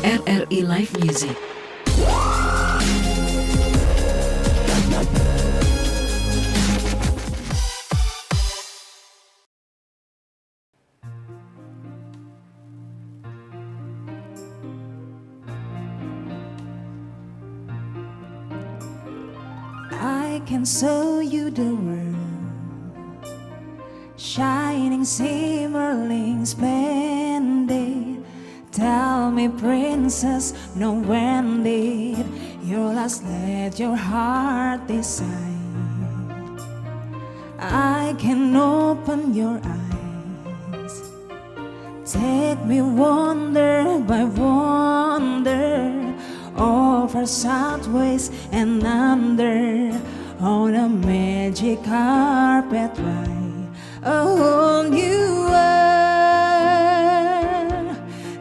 RRI Live Music. I can show you the world, shining, shimmering, splendid. Tell me, princess, no, when did you last let your heart decide? I can open your eyes, take me wonder by wonder, over sideways and under, on a magic carpet ride, a whole new world,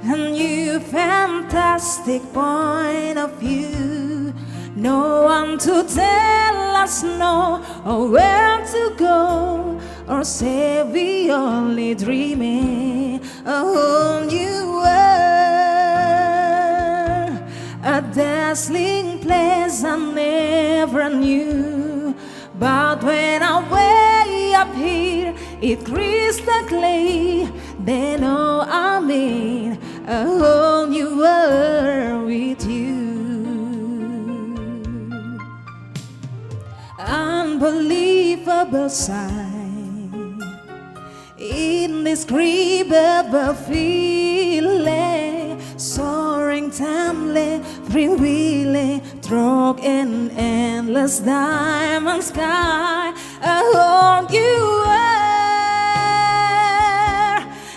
a new fantastic point of view. No one to tell us no, or where to go, or say we only dreaming, a whole new world, a dazzling place I never knew. But when I'm way up here, it crystal clear, they know I'm in a whole new world with you. Unbelievable sight, indescribable feeling, soaring, tumbling, free-wheeling, through an endless diamond sky, a whole new world,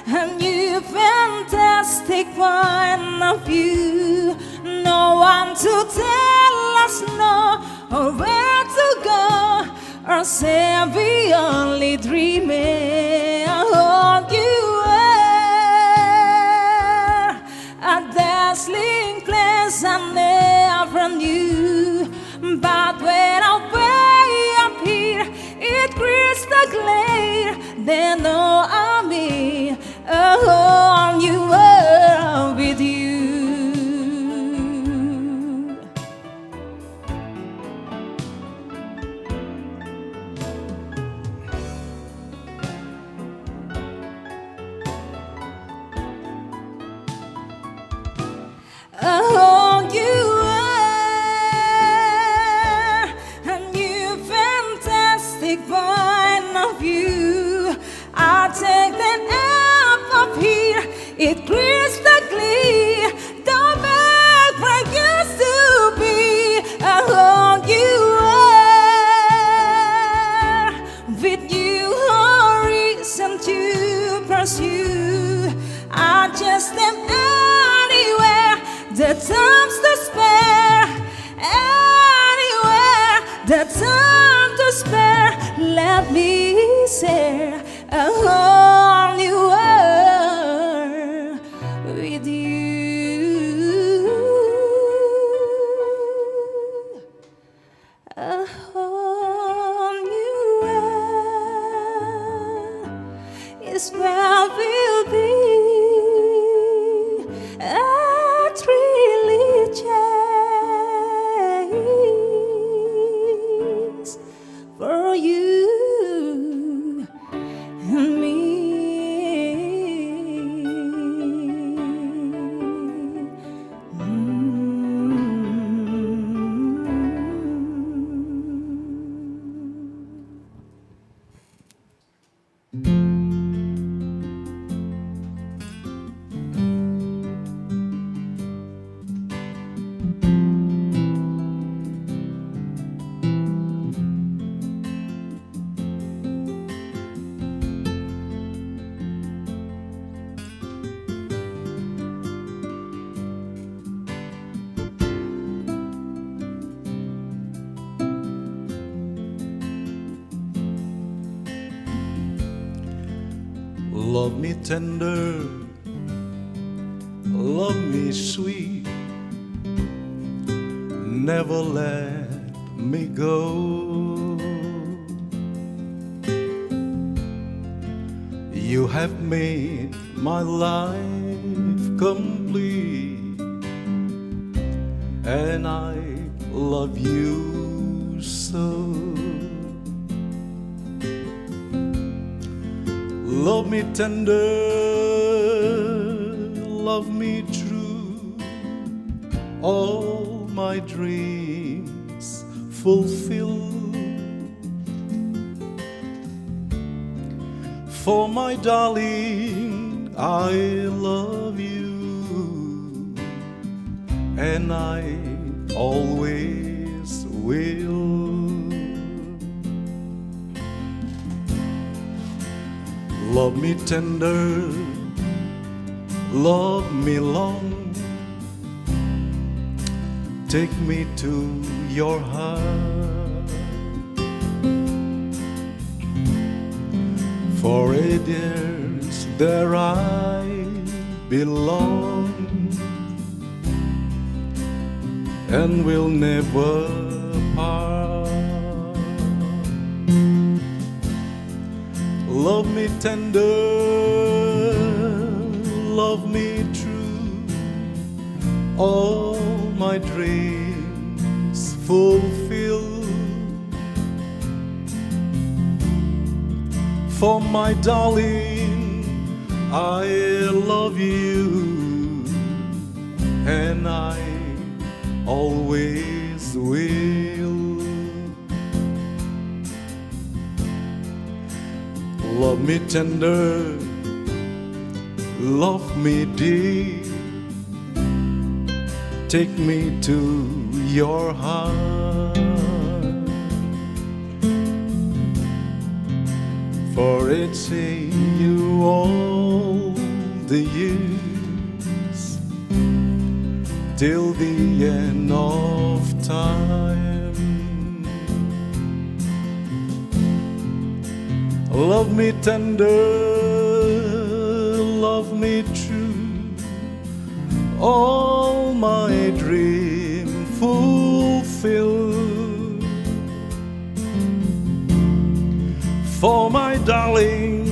a new fantastic point of view. No one to tell us no, or where to go, or say we only dreaming, a whole new world, a dazzling place I never knew. But when I'm way up here, it crystal clear, they know I'm in a whole new world with you. A whole new world, a new fantastic point of view. I take that up here, it crystal clear, the back where I used to be, a whole new world, with new horizon to pursue. I just am anywhere, the time's to spare, anywhere, the time to spare. Let me share a whole new world with you, a whole new world is where we'll be. Really chase for you and me. Love me tender, love me sweet, never let me go. You have made my life complete. and I love you so. Love me tender, love me true, all my dreams fulfill. For my darling, I love you, and I always will. Love me tender, love me long, take me to your heart. For it is there I belong, and will never part. Love me tender, love me true, all my dreams fulfill. For my darling, I love you, and I always will. Love me tender, love me dear, take me to your heart. For it's in you all the years, till the end of time. Love me tender, love me true, all my dream fulfill. For my darling,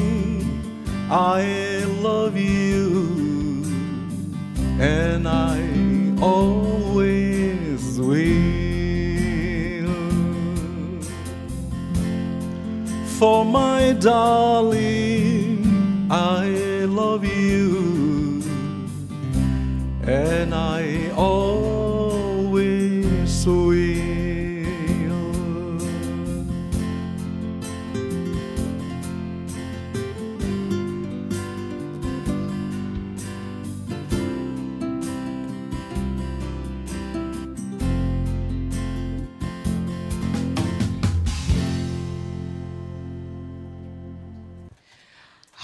I love you, and I always will. For my darling, I love you, and I always will.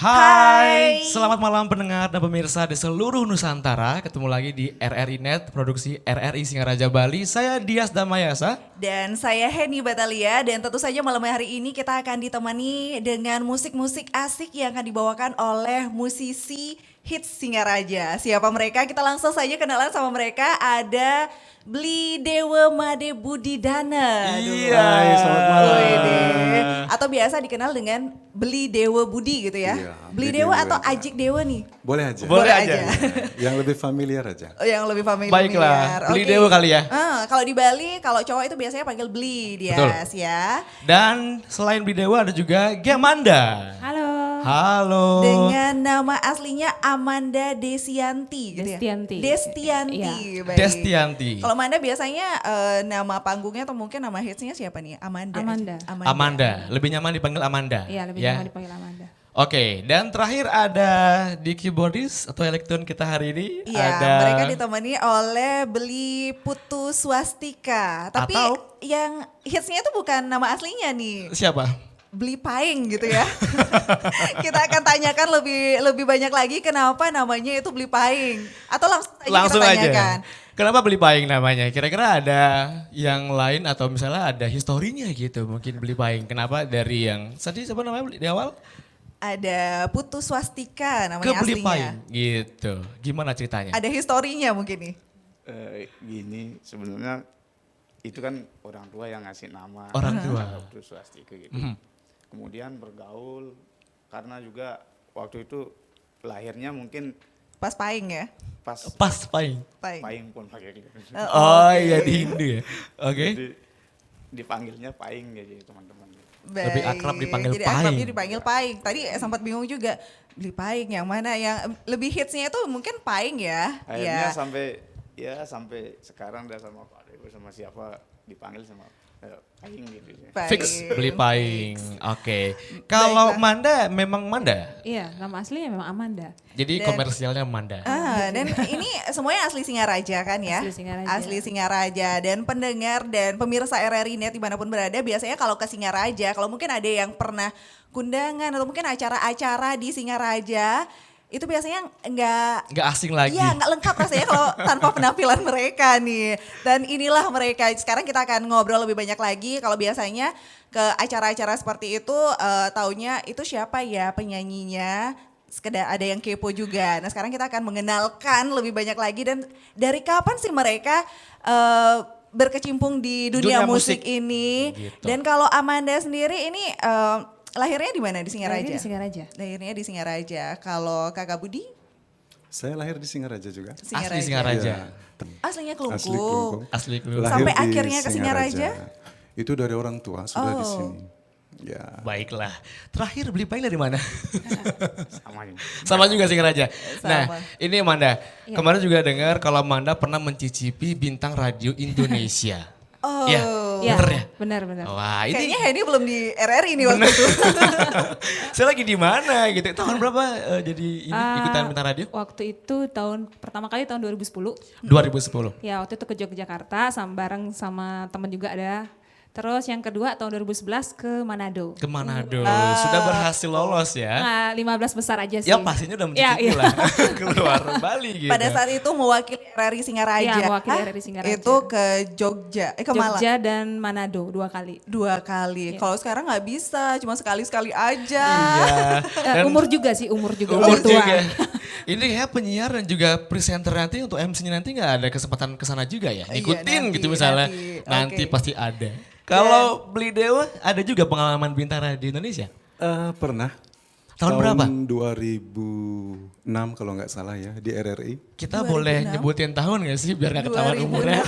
Hai, selamat malam pendengar dan pemirsa di seluruh Nusantara. Ketemu lagi di RRI Net, produksi RRI Singaraja Bali. Saya Dias Damayasa. Dan saya Henny Batalia, dan tentu saja malam hari ini kita akan ditemani dengan musik-musik asik yang akan dibawakan oleh musisi hits Singaraja. Siapa mereka? Kita langsung saja kenalan sama mereka. Ada Bli Dewa Made Budidana. Iya. Hai, selamat malam. Atau biasa dikenal dengan Bli Dewa Budi gitu ya. Iya, Bli Bli Dewa Dewa atau aja. Ajik Dewa nih? Boleh aja. Boleh aja. Yang lebih familiar aja. Oh, yang lebih familiar. Baiklah, Bli Oke. Dewa kali ya. Kalau di Bali, kalau cowok itu biasanya panggil Bli, Dias ya. Dan selain Bli Dewa ada juga Giamanda. Halo. Halo. Dengan nama aslinya Amanda Desianti gitu Destianti. ya? Destianti. Iya. Baik. Destianti. Kalau Amanda biasanya nama panggungnya atau mungkin nama hitsnya siapa nih? Amanda. Amanda. Lebih nyaman dipanggil Amanda. Iya, lebih nyaman dipanggil Amanda. Oke, dan terakhir ada di keyboardis atau elektron kita hari ini. Iya, ada mereka ditemani oleh Beli Putu Swastika. Tapi Atau? yang hitsnya itu bukan nama aslinya nih. Siapa? Beli Paing gitu ya. Kita akan tanyakan lebih banyak lagi kenapa namanya itu Beli Paing. Atau langsung Langsung aja kita tanyakan. aja. Kenapa Beli Paing namanya? Kira-kira ada yang lain atau misalnya ada historinya gitu mungkin Beli Paing. Kenapa dari yang tadi siapa namanya di awal? Ada Putu Swastika Ke namanya Beli aslinya. Paing gitu. Gimana ceritanya? Ada historinya mungkin nih. Gini sebenarnya itu kan orang tua yang ngasih nama Orang tua. Putu Swastika gitu. Kemudian bergaul karena juga waktu itu lahirnya mungkin Pas Pahing ya? Pas Pahing. Pahing. Pahing pun pakai gitu. Oh iya di Hindu ya. Oke. Jadi dipanggilnya Pahing jadi teman-teman. Baik. Lebih akrab dipanggil Jadi Pahing. akrabnya dipanggil Pahing. Tadi sempat bingung juga, beli Pahing yang mana yang lebih hitsnya itu mungkin Pahing ya? Akhirnya Ya. sampai sekarang dah sama Pak Dewa sama siapa dipanggil sama Pahing gitu. Pahing. Fix beli Pahing. Oke. Kalau Manda memang Manda. Iya, nama aslinya memang Amanda. Jadi Dan- komersialnya Manda. Dan ini semuanya asli Singaraja kan ya? Asli Singaraja. Asli Singaraja. Dan pendengar dan pemirsa RRI Net dimanapun berada, biasanya kalau ke Singaraja, kalau mungkin ada yang pernah kundangan atau mungkin acara-acara di Singaraja, itu biasanya Nggak asing lagi. Iya, nggak lengkap rasanya kalau tanpa penampilan mereka nih. Dan inilah mereka. Sekarang kita akan ngobrol lebih banyak lagi. Kalau biasanya ke acara-acara seperti itu, taunya itu siapa ya penyanyinya. Sekedar ada yang kepo juga. Nah sekarang kita akan mengenalkan lebih banyak lagi. Dan dari kapan sih mereka berkecimpung di dunia Dunia musik musik. ini. Gitu. Dan kalau Amanda sendiri ini lahirnya di mana? Di Singaraja? Lahirnya di Singaraja. Lahirnya di Singaraja. Kalau Kakak Budi? Saya lahir di Singaraja juga. Asli Singaraja. Aslinya Kelungkung. Asli Kelungkung. Asli Kelungkung. Lahir Sampai di akhirnya ke Singaraja? Itu dari orang tua sudah di Oh. sini. Ya. Baiklah. Terakhir beli Pahing dari mana? Sama ini. Sama juga Singaraja. Sama. Nah, ini Amanda. Iya. Kemarin juga dengar kalau Amanda pernah mencicipi bintang radio Indonesia. Oh. Iya. Iya, Bener ya? benar-benar. Wah, ini Kayaknya Henny belum di RRI nih waktu itu. saya lagi di mana gitu. Tahun berapa jadi ini ikutan bintang radio? Waktu itu pertama kali tahun 2010. 2010. Ya waktu itu ke Yogyakarta bareng sama temen juga ada. Terus yang kedua tahun 2011 ke Manado. Ke Manado. Sudah berhasil lolos ya. Nah, 15 besar aja sih. Ya pastinya udah Ya, mencicipi iya. lah. Keluar Bali gitu. Pada saat itu mewakili RRI Singaraja. Iya, mewakili RRI Singaraja. Itu ke Jogja, ke Malang. Jogja dan Manado 2 kali. 2 kali. Kalau sekarang nggak bisa, cuma sekali-sekali aja. Iya. Dan Umur juga sih, umur juga. umur udah tua. juga. Ini ya penyiar dan juga presenter nanti untuk MC-nya nanti nggak ada kesempatan kesana juga ya? Iya, Ikutin nanti, gitu misalnya. nanti. Nanti Oke. pasti ada. Kalau Beli Dewa ada juga pengalaman bintang radio Indonesia? Pernah. Tahun berapa? 2006 kalau nggak salah ya di RRI. Kita boleh 2006? nyebutin tahun gak sih biar gak ketahuan umurnya?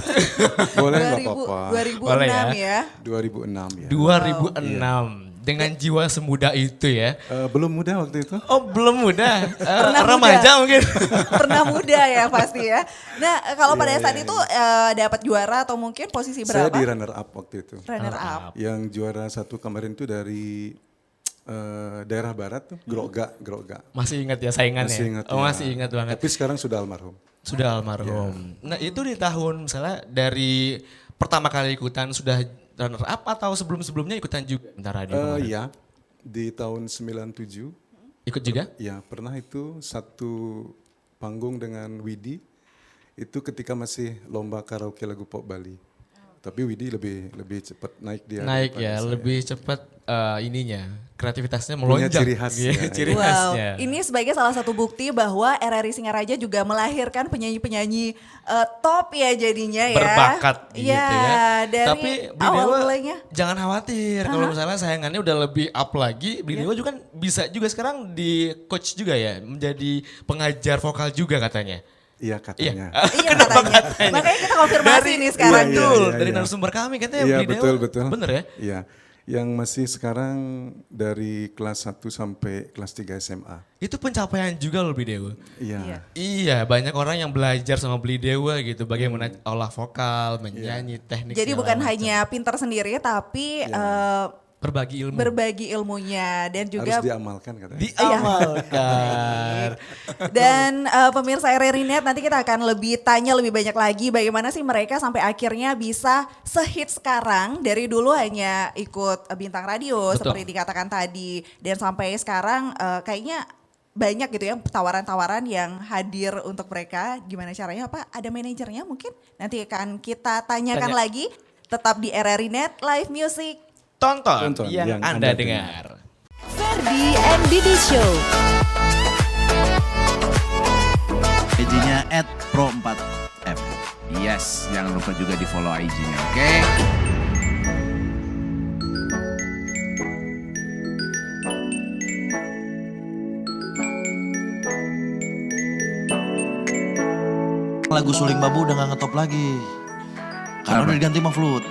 Boleh nggak apa-apa. 2006 Boleh ya. ya. 2006 ya. 2006. Dengan jiwa semuda itu ya. Belum muda waktu itu. Oh belum muda, Pernah remaja muda. mungkin. Pernah muda ya pasti ya. Nah kalau pada Iya, saat iya, itu dapat juara atau mungkin posisi Saya berapa? di runner up waktu itu. Runner up. Yang juara satu kemarin itu dari daerah barat tuh, Groga. Masih ingat ya saingannya? Masih ingat. Oh ya. masih ingat banget. Tapi sekarang sudah almarhum. Sudah almarhum. Nah itu di tahun misalnya dari pertama kali ikutan sudah runner up atau sebelum-sebelumnya ikutan juga bintang radio? kemarin? Iya, di tahun 97. Ikut juga? Ya pernah itu satu panggung dengan Widi. Itu ketika masih lomba karaoke lagu pop Bali. Tapi Widi lebih cepat naik dia. Naik daripada ya, saya. lebih cepat ininya, kreativitasnya Punya melonjak. ciri khas Iya, ya, ciri iya. Wow, khasnya. ini sebagai salah satu bukti bahwa RRI Singaraja juga melahirkan penyanyi-penyanyi top ya jadinya ya. Berbakat gitu Iya, ya. dari Tapi Beli awal Dewa mulainya. jangan khawatir kalau misalnya sayangannya udah lebih up lagi. Beli Dewa juga kan bisa juga sekarang di coach juga ya, menjadi pengajar vokal juga katanya. Iya katanya. Iya katanya. Makanya kita konfirmasi nih sekarang. Iya, Betul, iya, dari iya. narasumber kami katanya Iya Beli Dewa. betul. Bener ya? Iya. Yang masih sekarang dari kelas 1 sampai kelas 3 SMA. Itu pencapaian juga loh Beli Dewa. Iya. Iya, banyak orang yang belajar sama Beli Dewa gitu, bagaimana olah vokal, menyanyi, teknik. Jadi segala bukan macam. hanya pintar sendiri tapi berbagi ilmu. berbagi ilmunya dan juga Harus diamalkan katanya. Diamalkan. dan pemirsa RRI Net nanti kita akan tanya lebih banyak lagi bagaimana sih mereka sampai akhirnya bisa sehit sekarang dari dulu hanya ikut bintang radio Betul. seperti dikatakan tadi dan sampai sekarang kayaknya banyak gitu ya tawaran-tawaran yang hadir untuk mereka. Gimana caranya Pak? Ada manajernya mungkin? Nanti akan kita tanyakan Tanya. lagi tetap di RRI Net Live Music. Tonton, Tonton yang, yang Anda Anda dengar. Ferdi and Didi Show. IG-nya @pro4f. Yes, jangan lupa juga di follow IG-nya, oke? lagu Suling Bambu udah gak ngetop lagi. Karena udah diganti sama flute.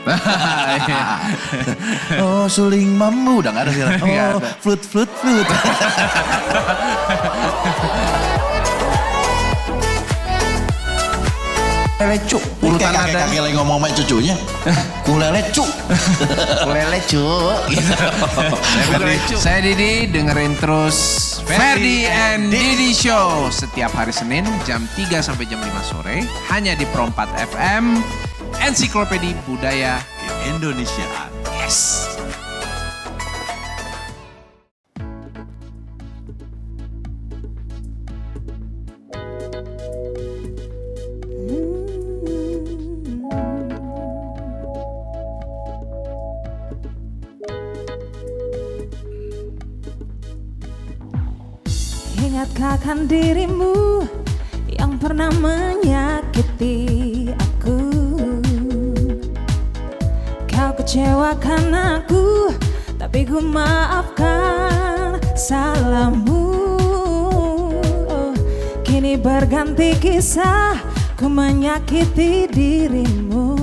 Oh Suling Bambu udah gak ada sekarang. Oh flute. Lelecu. Urutan kakek lagi ngomong sama cucunya. Kulelecu. Lelecu. Saya Didi, dengerin terus Ferdi and Didi Show setiap hari Senin jam 3 sampai jam 5 sore hanya di Pro 4 FM, Ensiklopedi Budaya Indonesiaan. Yes. Ingatkah akan dirimu yang pernah menyakiti aku? Kau kecewakan aku, tapi ku maafkan salahmu. Kini berganti kisah, ku menyakiti dirimu.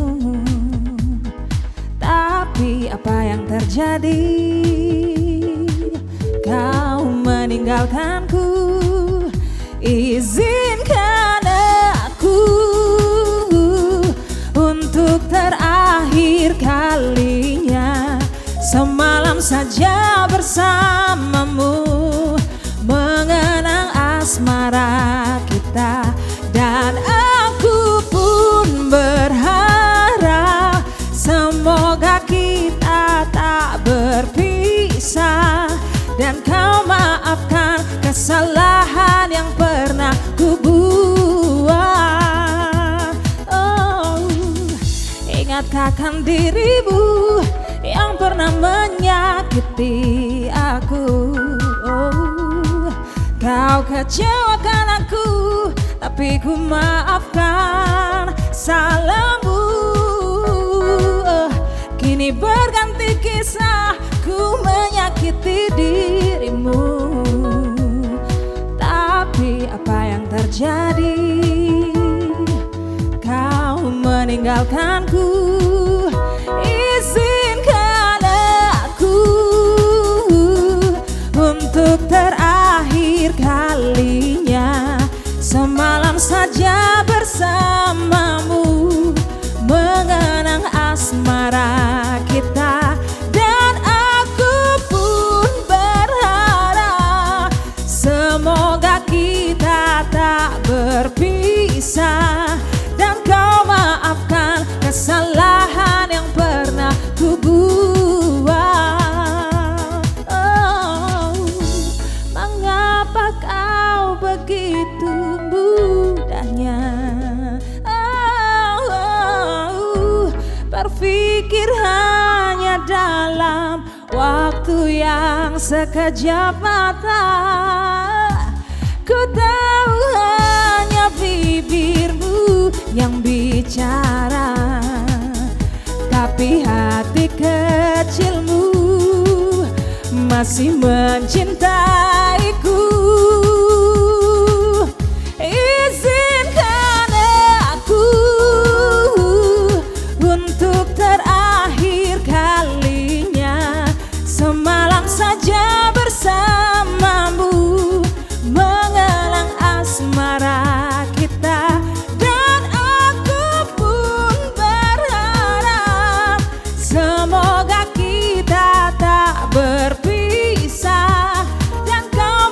Tapi apa yang terjadi? Kau meninggalkanku. Izinkan aku untuk terakhir kalinya semalam saja bersamamu, mengenang asmara kita. Dan aku pun berharap semoga kita tak berpisah, dan kau maafkan kesalahan yang pernah ku buat. Oh, ingatkah akan dirimu yang pernah menyakiti aku? Oh, kau kecewakan aku, tapi ku maafkan salahmu. Kini berganti kisah, ku menyakiti dirimu. Tapi apa yang terjadi? Kau meninggalkanku. Izinkan aku untuk terakhir kalinya semalam saja bersamamu, mengenang asmara kita. Dan aku pun berharap semoga kita tak berpisah, dan kau maafkan kesalahan yang pernah ku buat. Oh, mengapa kau begitu mudahnya berpikir hanya dalam waktu yang sekejap mata? Ku tahu hanya bibirmu yang bicara, tapi hati kecilmu masih mencintaiku. Izinkan aku untuk terakhir kalinya semalam saja bersamamu, mengenang asmara kita. Dan aku pun berharap semoga kita tak berpisah, dan kau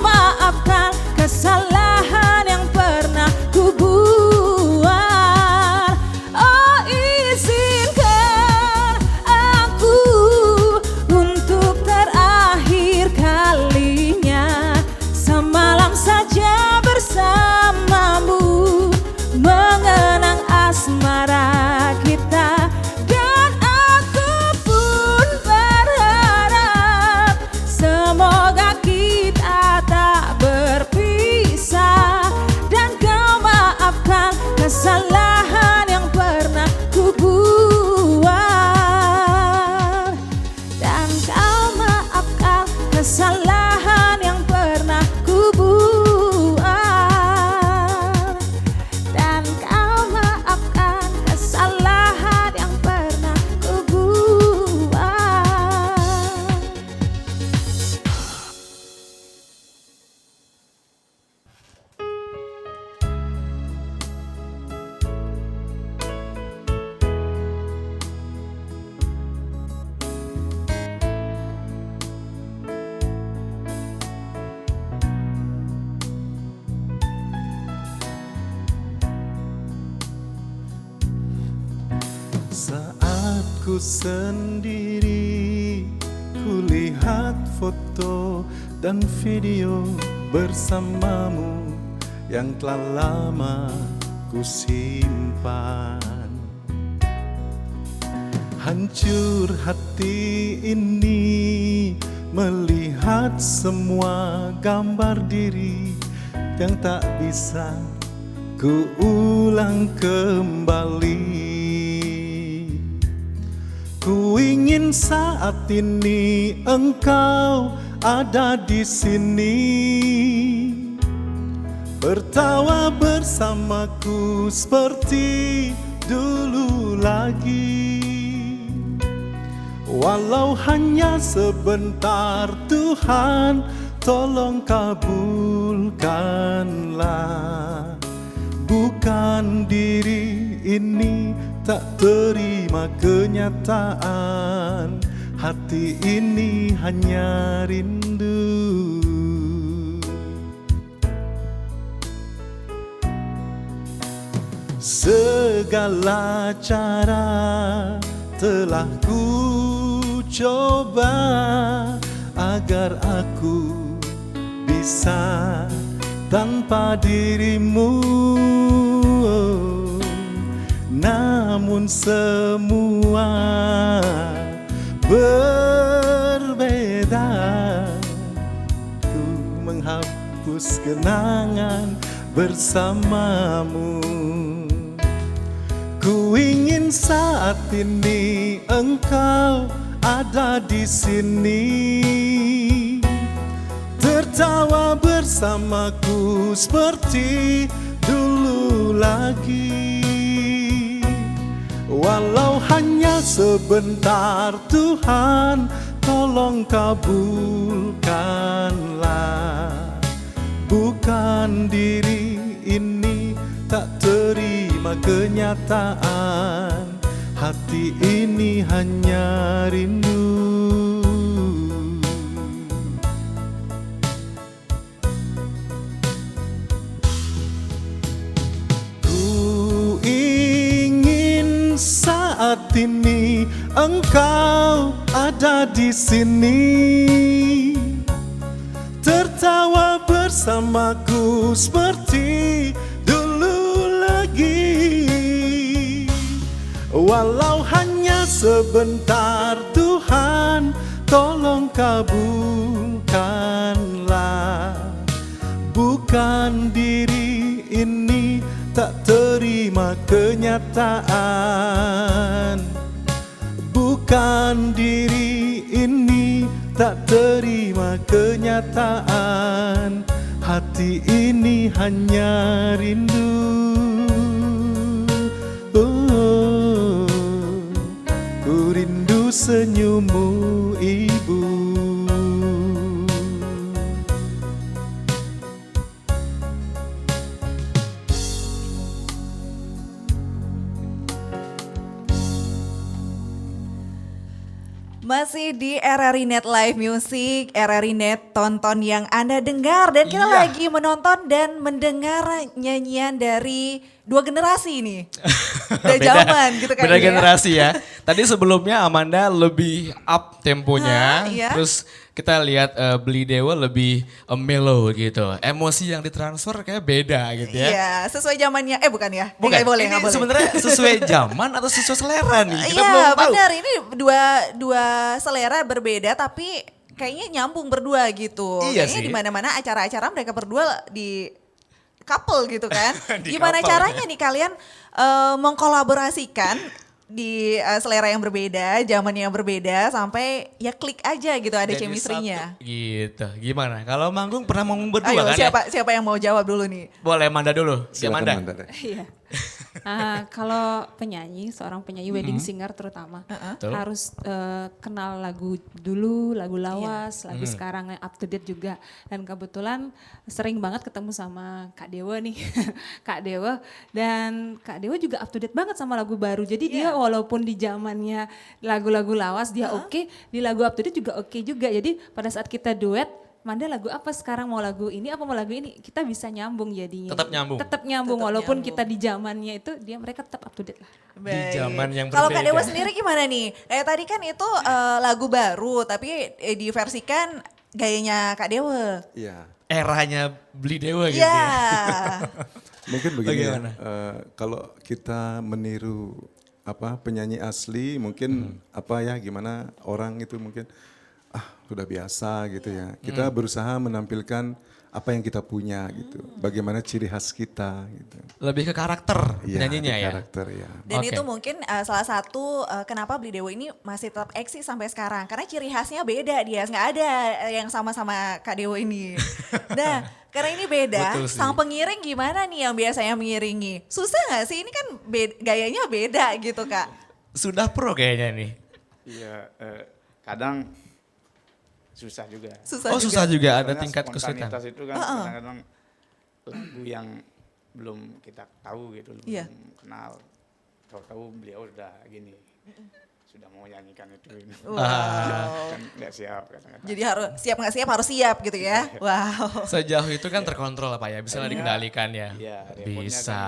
Saat ku sendiri, kulihat foto dan video bersamamu yang telah lama ku simpan. Hancur hati ini melihat semua gambar diri yang tak bisa ku ulang kembali. Ku ingin saat ini engkau ada di sini, bertawa bersamaku seperti dulu lagi. Walau hanya sebentar, Tuhan tolong kabulkanlah. Bukan diri ini tak terima kenyataan, hati ini hanya rindu. Segala cara telah ku coba agar aku bisa tanpa dirimu, namun semua berbeda. Ku menghapus kenangan bersamamu. Ku ingin saat ini engkau ada di sini, tertawa bersamaku seperti dulu lagi. Walau hanya sebentar, Tuhan tolong kabulkanlah. Bukan diri ini tak terima kenyataan, hati ini hanya rindu. Ku ingin saat ini engkau ada di sini, tertawa bersamaku seperti dulu lagi. Walau hanya sebentar, Tuhan tolong kabulkanlah. Bukan diri ini tak terima kenyataan, bukan diri ini tak terima kenyataan, hati ini hanya rindu. Ku rindu senyummu, Ibu. Masih di RRI Net Live Music, RRI Net tonton yang Anda dengar. Dan kita lagi menonton dan mendengar nyanyian dari dua generasi ini. Udah zaman gitu kan. Beda ya. generasi ya. Tadi sebelumnya Amanda lebih up temponya. Iya. Terus kita lihat Beli Dewa lebih mellow gitu. Emosi yang ditransfer kayak beda gitu ya. Iya, sesuai zamannya. Bukan ya? Bukan, Nggak boleh, ini nggak boleh. sebenarnya sesuai zaman atau sesuai selera nih? Kita Iya belum tahu. benar, ini dua selera berbeda tapi kayaknya nyambung berdua gitu. Iya Kayaknya sih. di mana-mana acara-acara mereka berdua di couple gitu kan. Di Gimana couple, caranya nih kalian mengkolaborasikan di selera yang berbeda, zaman yang berbeda sampai ya klik aja gitu, ada Jadi chemistry-nya. satu, gitu. Gimana? Kalau manggung pernah manggung berdua Ayo kan ya? siapa yang mau jawab dulu nih? Boleh Amanda dulu. Si Silakan, Amanda. Amanda. Iya. Kalau penyanyi, seorang penyanyi wedding singer terutama Betul. harus kenal lagu dulu, lagu lawas, lagu sekarang yang up to date juga. Dan kebetulan sering banget ketemu sama Kak Dewa nih, Kak Dewa. Dan Kak Dewa juga up to date banget sama lagu baru. Jadi dia walaupun di zamannya lagu-lagu lawas dia oke, di lagu up to date juga oke juga. Jadi pada saat kita duet Manda lagu apa sekarang, mau lagu ini apa mau lagu ini, kita bisa nyambung jadinya. Tetap nyambung. Tetap nyambung Tetap walaupun nyambung. kita di zamannya itu mereka tetap up to date lah. Baik. zaman yang Kalau Kak berbeda. Dewa sendiri gimana nih? Tadi kan itu lagu baru tapi diversikan gayanya Kak Dewa. Iya. Eranya Beli Dewa gitu Iya. ya. Mungkin begini ya, Bagaimana? kalau kita meniru penyanyi asli mungkin gimana orang itu mungkin sudah biasa gitu ya. Kita berusaha menampilkan apa yang kita punya gitu. Bagaimana ciri khas kita gitu. Lebih ke karakter Iya, penyanyinya di ya. karakter ya. Dan Oke. itu mungkin salah satu kenapa Beli Dewa ini masih tetap eksis sampai sekarang. Karena ciri khasnya beda dia, nggak ada yang sama-sama Kak Dewa ini. Nah, karena ini beda, Betul sih. sang pengiring gimana nih yang biasanya mengiringi? Susah nggak sih? Ini kan gayanya beda gitu Kak. Sudah pro kayaknya nih. Iya, kadang susah juga. Oh susah juga ada Karena tingkat kesulitan. spontanitas itu kan kadang-kadang lagu yang belum kita tahu gitu, belum Iya. kenal. Tahu-tahu beliau udah gini, sudah mau nyanyikan itu. Wow. Kan nggak siap kadang-kadang. Jadi harus siap nggak siap harus siap gitu ya. Wow. Sejauh itu kan terkontrol Pak ya, bisa lah dikendalikan ya. Iya, repotnya Bisa.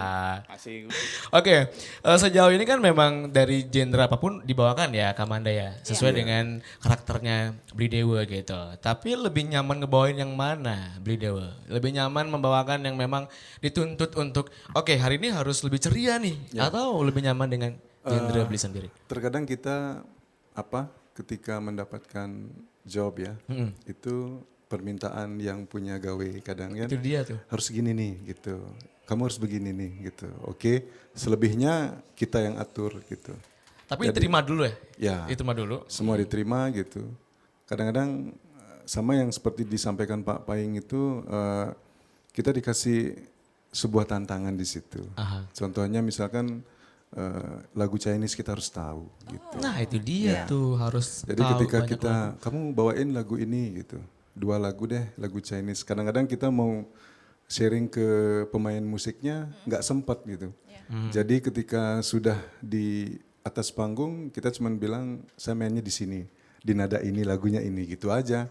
kan masih Oke, sejauh ini kan memang dari genre apapun dibawakan ya Kamanda ya, sesuai dengan karakternya Beli Dewa gitu. Tapi lebih nyaman ngebawain yang mana Beli Dewa? Lebih nyaman membawakan yang memang dituntut untuk, oke hari ini harus lebih ceria nih, atau lebih nyaman dengan genre Beli sendiri? Terkadang kita ketika mendapatkan job ya, itu permintaan yang punya gawe kadang kan Itu dia tuh. harus gini nih gitu. Kamu harus begini nih gitu. Oke, selebihnya kita yang atur gitu. Tapi diterima dulu ya? Ya. Diterima dulu. Semua diterima gitu. Kadang-kadang sama yang seperti disampaikan Pak Paing itu kita dikasih sebuah tantangan di situ. Aha. Contohnya misalkan lagu Chinese kita harus tahu gitu. Nah itu dia tuh harus Jadi tahu ketika banyak kita lagu. kamu bawain lagu ini gitu. 2 lagu deh lagu Chinese. Kadang-kadang kita mau sharing ke pemain musiknya nggak sempat gitu. Jadi ketika sudah di atas panggung kita cuma bilang saya mainnya di sini, di nada ini, lagunya ini gitu aja.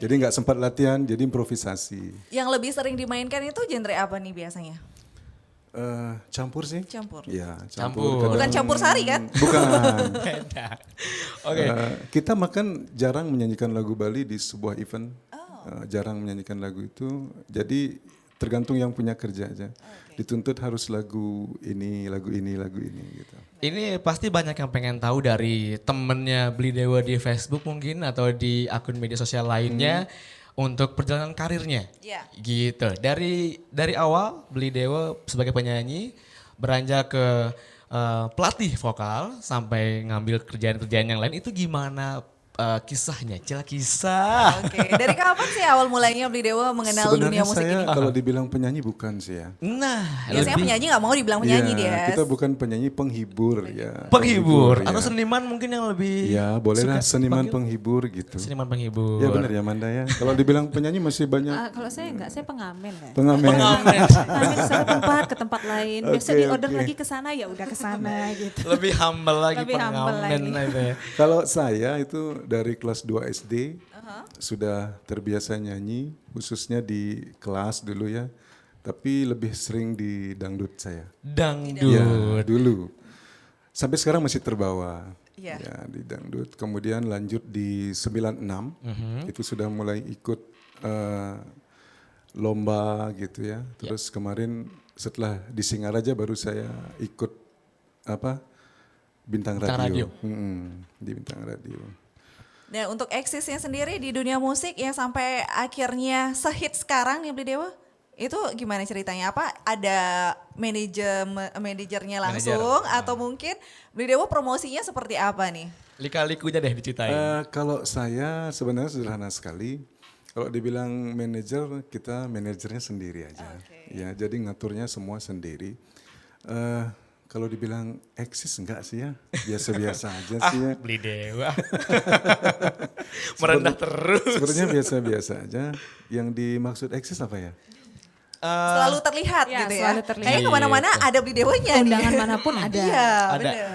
Jadi nggak sempat latihan, jadi improvisasi. Yang lebih sering dimainkan itu genre apa nih biasanya? Campur sih. Campur. Iya, Campur. Kadang- Bukan campur sari kan? Bukan. Beda. Oke. Kita makan jarang menyanyikan lagu Bali di sebuah event. Jarang menyanyikan lagu itu. Jadi tergantung yang punya kerja aja. Dituntut harus lagu ini gitu. Ini pasti banyak yang pengen tahu dari temennya Beli Dewa di Facebook mungkin atau di akun media sosial lainnya untuk perjalanan karirnya. Iya. Gitu. Dari awal Beli Dewa sebagai penyanyi beranjak ke pelatih vokal sampai ngambil kerjaan-kerjaan yang lain itu gimana kisahnya? Kisah. Oke, dari kapan sih awal mulanya Beli Dewa mengenal dunia Sebenarnya musik saya ini? kalau dibilang penyanyi bukan sih ya. Nah, Biasanya penyanyi nggak mau dibilang penyanyi Iya, dia. kita bukan penyanyi, penghibur ya. penghibur atau ya. seniman mungkin yang lebih Ya bolehlah suka seniman dipanggil? penghibur gitu. Seniman penghibur. Ya benar ya Manda ya. Kalau dibilang penyanyi masih banyak Kalau saya enggak, saya pengamen kan. pengamen. Pengamen ke satu tempat ke tempat lain. Biasa Oke, di order oke. lagi ke sana ya udah ke sana gitu. Lebih humble lagi Lebih humble pengamen lagi. gitu ya. Kalau saya itu dari kelas 2 SD sudah terbiasa nyanyi, khususnya di kelas dulu ya. Tapi lebih sering di dangdut saya. Dangdut. Ya, dulu. Sampai sekarang masih terbawa. Iya. Ya, di dangdut. Kemudian lanjut di 96, itu sudah mulai ikut lomba gitu ya. Terus kemarin setelah di Singaraja baru saya ikut Bintang Bintang Radio. Radio. Di Bintang Radio. Nah untuk eksisnya sendiri di dunia musik yang sampai akhirnya sehit sekarang nih Beli Dewa, itu gimana ceritanya? Apa ada manajernya langsung atau mungkin Beli Dewa promosinya seperti apa nih? Lika-likunya deh diceritain. Kalau saya sebenarnya sederhana sekali. Kalau dibilang manajer, kita manajernya sendiri aja. Ya, jadi ngaturnya semua sendiri. Kalau dibilang eksis enggak sih ya, biasa-biasa aja sih ya. Beli Dewa. Merendah terus. Sebenarnya biasa-biasa aja. Yang dimaksud eksis apa ya? Selalu terlihat Ya, gitu ya. selalu terlihat. Kayaknya kemana-mana ada Beli Dewanya nih. Undangan manapun ada. Iya Ada. bener.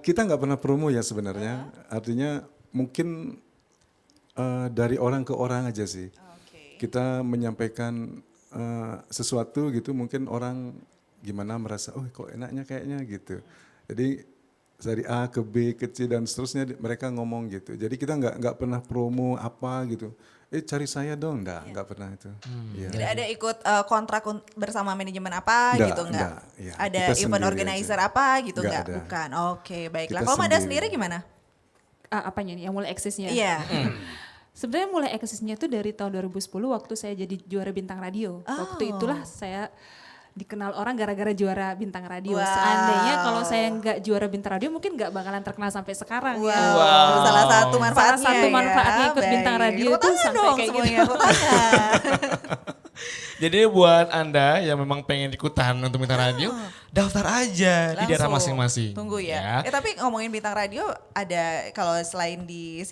Kita nggak pernah promo ya sebenarnya. Artinya mungkin dari orang ke orang aja sih. Kita menyampaikan sesuatu gitu, mungkin orang gimana merasa, oh kok enaknya kayaknya gitu. Jadi dari A ke B ke C dan seterusnya mereka ngomong gitu. Jadi kita nggak pernah promo apa gitu. Cari saya dong, nggak pernah itu. Iya. Tidak ada ikut kontrak bersama manajemen apa gitu nggak? Ya, Ada kita event sendiri organizer aja. apa gitu Nggak nggak? ada. Bukan. Oke, baiklah. Kita Kalau Manda sendiri. sendiri gimana? Apanya nih yang mulai eksisnya? Iya. Sebenarnya mulai eksisnya itu dari tahun 2010 waktu saya jadi juara bintang radio. Waktu itulah saya dikenal orang gara-gara juara bintang radio. Wow. Seandainya kalau saya nggak juara bintang radio mungkin nggak bakalan terkenal sampai sekarang ya. Wow. Salah satu manfaatnya. Salah satu ya. manfaatnya ikut bintang Baik. radio Tepuk tuh tangan sampai dong kayak semuanya, gitu. tepuk tangan. Jadi buat Anda yang memang pengen ikutan untuk bintang radio, daftar aja di daerah Langsung. masing-masing. Tunggu ya. Tapi ngomongin bintang radio ada kalau selain di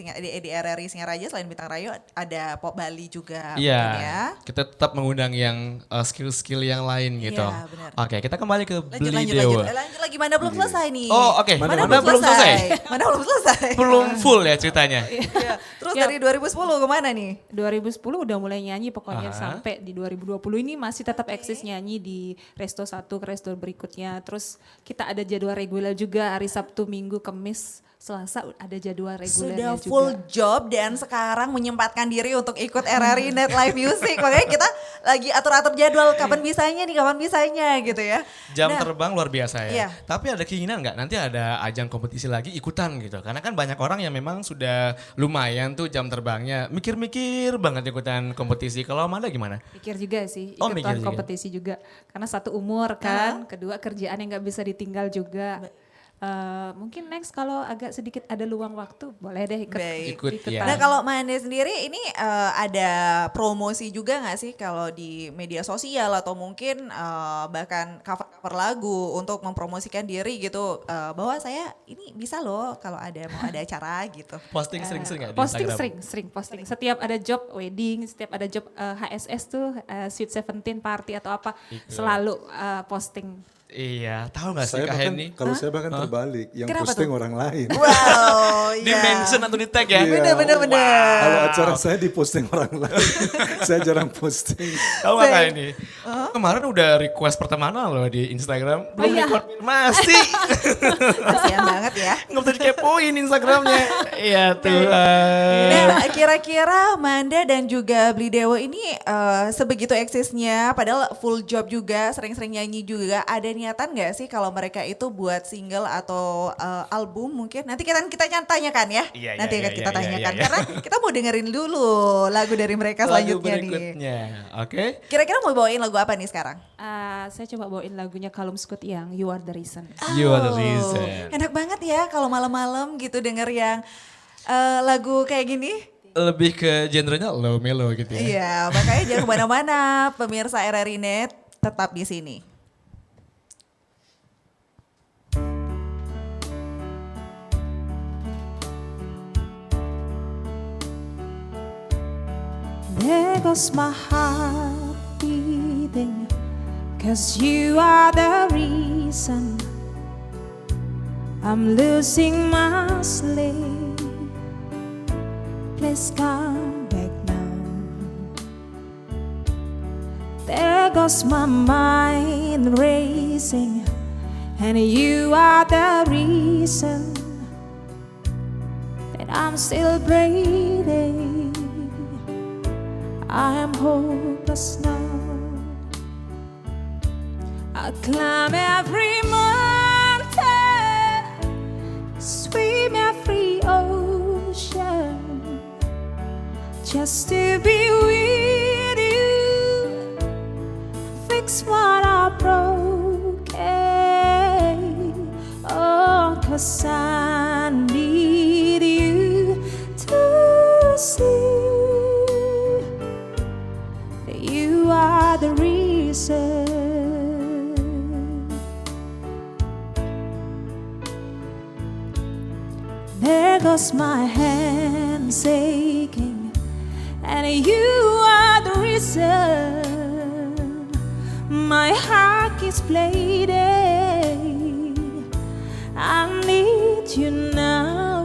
RRI Singaraja selain bintang radio ada Pop Bali juga Iya, mungkin ya. kita tetap mengundang yang skill-skill yang lain gitu. Iya, benar. Oke, kita kembali ke Lanjut Beli lanjut Dewa. lanjut. Lanjut lagi mana belum selesai nih. Oh, oke. Mana Mana belum selesai? Mana belum selesai. Belum full ya ceritanya. Iya. Terus Ya. dari 2010 kemana nih? 2010 udah mulai nyanyi pokoknya Aha. sampai di 2020 ini masih tetap eksis nyanyi di Resto 1 ke resto berikutnya. Terus kita ada jadwal reguler juga hari Sabtu, Minggu, Kamis, Selasa ada jadwal regulernya Sudah juga. full job dan sekarang menyempatkan diri untuk ikut RRI Net Live Music. Makanya kita lagi atur-atur jadwal kapan bisanya nih, kapan bisanya gitu ya. Jam Nah, terbang luar biasa ya. Iya. Tapi ada keinginan nggak nanti ada ajang kompetisi lagi ikutan gitu? Karena kan banyak orang yang memang sudah lumayan tuh jam terbangnya. Mikir-mikir banget ikutan kompetisi. Kalau Amanda gimana? Mikir juga sih, Oh, mikir ikutan juga. kompetisi juga. Karena satu umur kan, kedua kerjaan yang nggak bisa ditinggal juga. Mungkin next kalau agak sedikit ada luang waktu, boleh deh ikut. Baik. Ikut, ikutan. ya. Nah kalau Manda sendiri ini ada promosi juga gak sih kalau di media sosial atau mungkin bahkan cover lagu untuk mempromosikan diri gitu bahwa saya ini bisa loh kalau mau ada acara gitu. Posting sering-sering nggak di Posting Instagram? sering posting. Setiap ada job wedding, setiap ada job HSS tuh Sweet 17 party atau apa, selalu posting. Iya, tahu nggak sih Saya Kak bahkan, Henny? kalau saya bahkan terbalik, yang Kenapa posting tuh? orang lain. Wow, Di mention atau di tag ya? Iya. Bener. Kalau acara saya diposting orang lain, saya jarang posting. Tahu nggak Kak Henny? Kemarin udah request pertemanan loh di Instagram. Belum iya. dikonfirmasi. Kasian banget ya. Nggak bisa dikepoin Instagramnya. Iya Tuhan. Nah, kira-kira Manda dan juga Beli Dewa ini sebegitu eksisnya, padahal full job juga, sering-sering nyanyi juga. Ada niatan nggak sih kalau mereka itu buat single atau album mungkin? Nanti kita tanyakan ya. Iya, Nanti iya, akan iya, kita iya, tanyakan iya. karena kita mau dengerin dulu lagu dari mereka Lagu selanjutnya nih. berikutnya. Oke. Kira-kira mau bawain lagu apa nih sekarang? Saya coba bawain lagunya Callum Scott yang You Are The Reason. You are the Oh, reason. enak banget ya kalau malam-malam gitu denger yang lagu kayak gini. Lebih ke genrenya low melo gitu ya. Iya, makanya jangan kemana-mana, pemirsa RRI Net tetap di sini. There goes my heart beating, 'cause you are the reason I'm losing my sleep. Please come back now. There goes my mind racing, and you are the reason that I'm still breathing. I am hopeless now. I climb every mountain, swim every ocean, just to be with you. Fix what I broken. Oh, 'cause I need you to see. You are the reason. There goes my hand shaking, and you are the reason. My heart keeps bleeding. I need you now.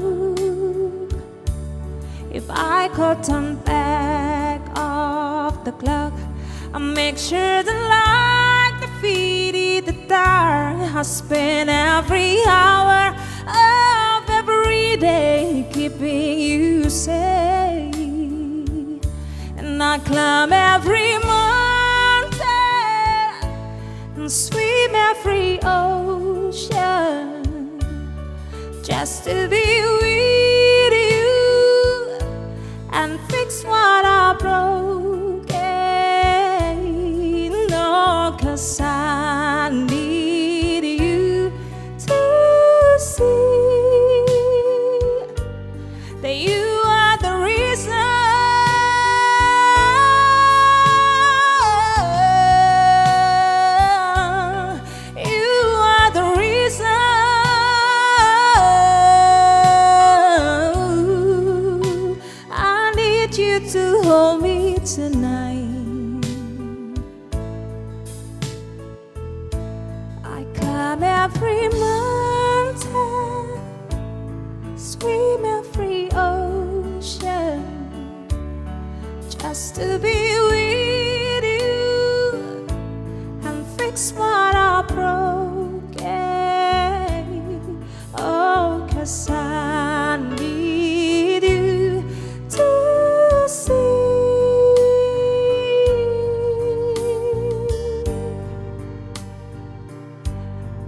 If I could turn back off the clock. I make sure the light defeated the dark. I spend every hour of every day keeping you safe, and I climb every mountain and swim every ocean just to be with you and fix what I broke. No, 'cause I need you to see that you are the reason. You are the reason. I need you to hold me tonight. I climb every mountain, swim every ocean, just to be with you and fix what I broke. Oh, 'cause I need you to see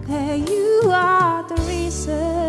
that you are the reason.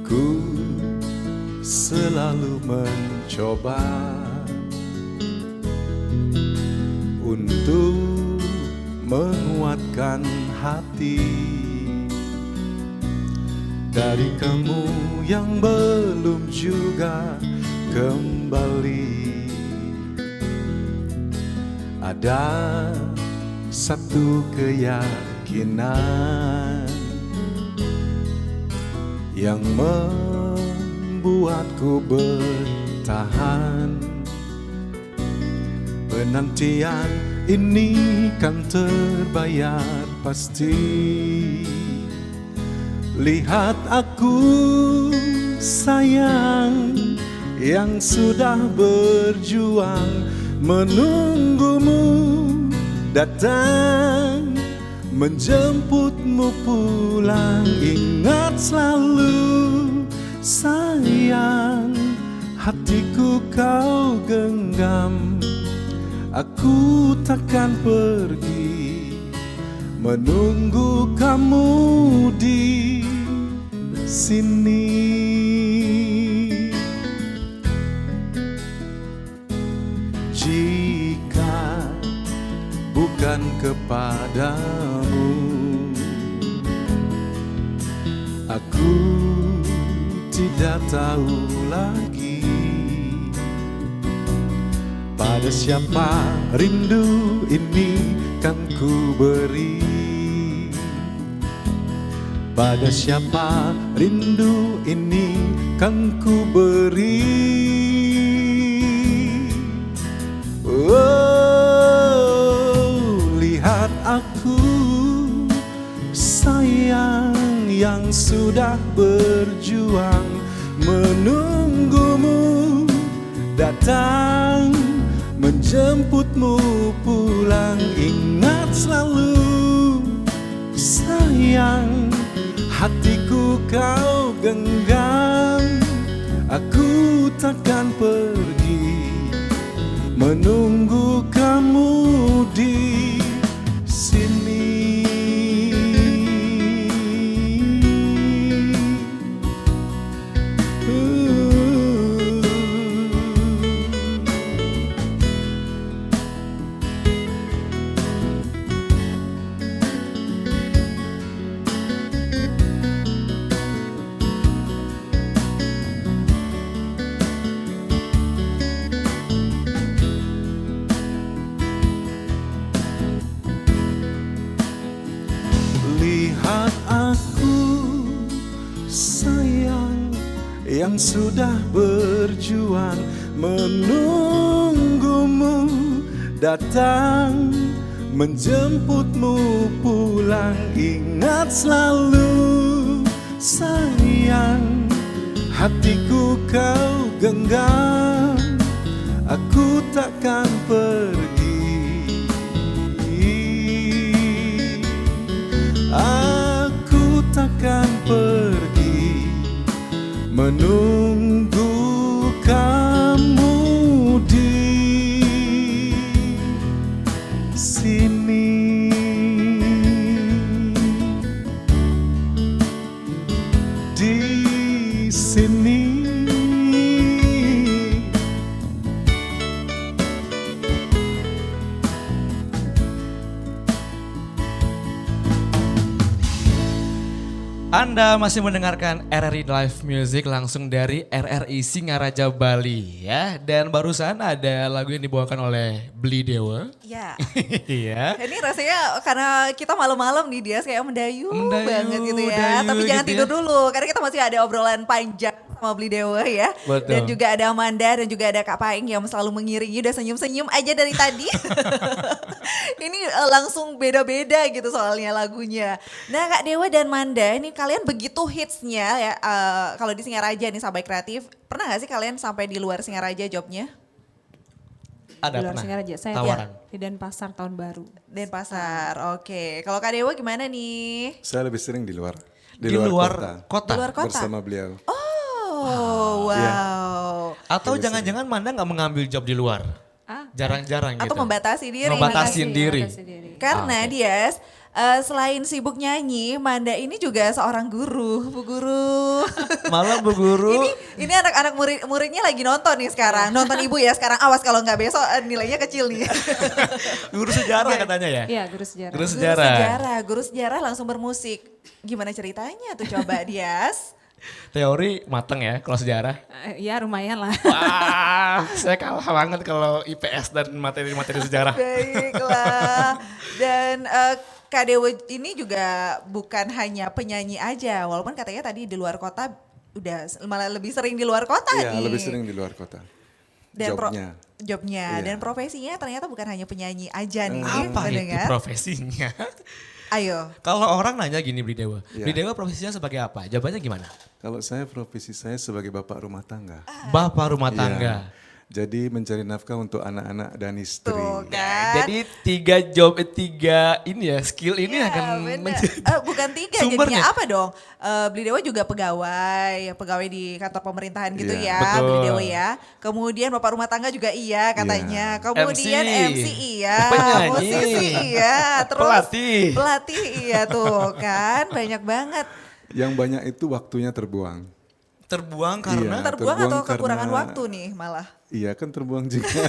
Ku selalu mencoba untuk menguatkan hati dari kamu yang belum juga kembali. Ada satu keyakinan yang membuatku bertahan. Penantian ini kan terbayar pasti. Lihat aku sayang yang sudah berjuang menunggumu datang menjemputmu pulang. Ingat selalu sayang, hatiku kau genggam. Aku takkan pergi menunggu kamu di sini. Jika bukan kepadamu, aku tidak tahu lagi pada siapa rindu ini kan ku beri. Pada siapa rindu ini kan ku beri. Oh, lihat aku sayang yang sudah berjuang menunggumu datang menjemputmu pulang. Ingat selalu sayang, hatiku kau genggam. Aku takkan pergi menunggu kamu di sini. kan sudah berjuang menunggumu datang menjemputmu pulang. Ingat selalu sayang, hatiku kau genggam, aku takkan pergi, aku takkan pergi, menunggu kamu di sini. Di sini. Anda masih mendengarkan RRI Live Music langsung dari RRI Singaraja Bali ya. Dan barusan ada lagu yang dibawakan oleh Bli Dewa. Ya. Iya. Ini rasanya karena kita malam-malam nih dia kayak mendayu banget gitu ya. mendayu Tapi jangan gitu tidur ya. dulu karena kita masih ada obrolan panjang sama Bli Dewa ya. Betul. Dan juga ada Amanda dan juga ada Kak Paing yang selalu mengiringi, udah senyum-senyum aja dari tadi. Ini langsung beda-beda gitu soalnya lagunya. Nah Kak Dewa dan Manda ini kalian begitu hitsnya ya kalau di Singaraja nih Sahabat Kreatif. Pernah gak sih kalian sampai di luar Singaraja jobnya? Ada Di luar pernah Singaraja, saya tawaran. di Denpasar tahun baru. Denpasar, oke. Kalau Kak Dewa gimana nih? Saya lebih sering di luar. Di luar kota. Di luar kota? Bersama beliau. Oh, wow. Atau jangan-jangan Manda nggak mengambil job di luar? Ah, Jarang-jarang gitu. Atau membatasi diri. Membatasin diri. Batasi diri. Karena dia selain sibuk nyanyi, Manda ini juga seorang guru, bu guru. Malah bu guru. Ini anak-anak muridnya lagi nonton nih sekarang. Nonton ibu ya sekarang, awas kalau nggak besok nilainya kecil nih. Guru sejarah katanya ya? Iya, guru sejarah. Guru sejarah. Guru sejarah langsung bermusik. Gimana ceritanya tuh coba Dias? Teori mateng ya kalau sejarah. Ya lumayan lah. Wah, saya kalah banget kalau IPS dan materi-materi sejarah. Baiklah. Dan Kak Dewa ini juga bukan hanya penyanyi aja, walaupun katanya tadi di luar kota udah malah lebih sering di luar kota Iya, nih. lebih sering di luar kota. Dan Iya. jobnya dan profesinya ternyata bukan hanya penyanyi aja nih. Apa itu pendengar. profesinya? Ayo. Kalau orang nanya gini Bli Dewa, Iya. Bli Dewa profesinya sebagai apa? Jawabannya gimana? Kalau saya profesi saya sebagai bapak rumah tangga. Bapak rumah Iya. tangga. Jadi mencari nafkah untuk anak-anak dan istri. Tuh kan. Jadi tiga ini ya, skill ini Iya, akan bener. menjadi Bukan tiga sumbernya. jadinya apa dong? Bli Dewa juga pegawai di kantor pemerintahan gitu Iya. ya, Betul. Bli Dewa ya. Kemudian bapak rumah tangga juga iya katanya. Iya. Kemudian MC iya, Penyanyi. musisi iya, terus Pelatih. pelatih iya tuh kan, banyak banget. Yang banyak itu waktunya terbuang. terbuang Iya. karena Terbuang atau terbuang kekurangan karena- waktu nih malah? Iya kan terbuang juga.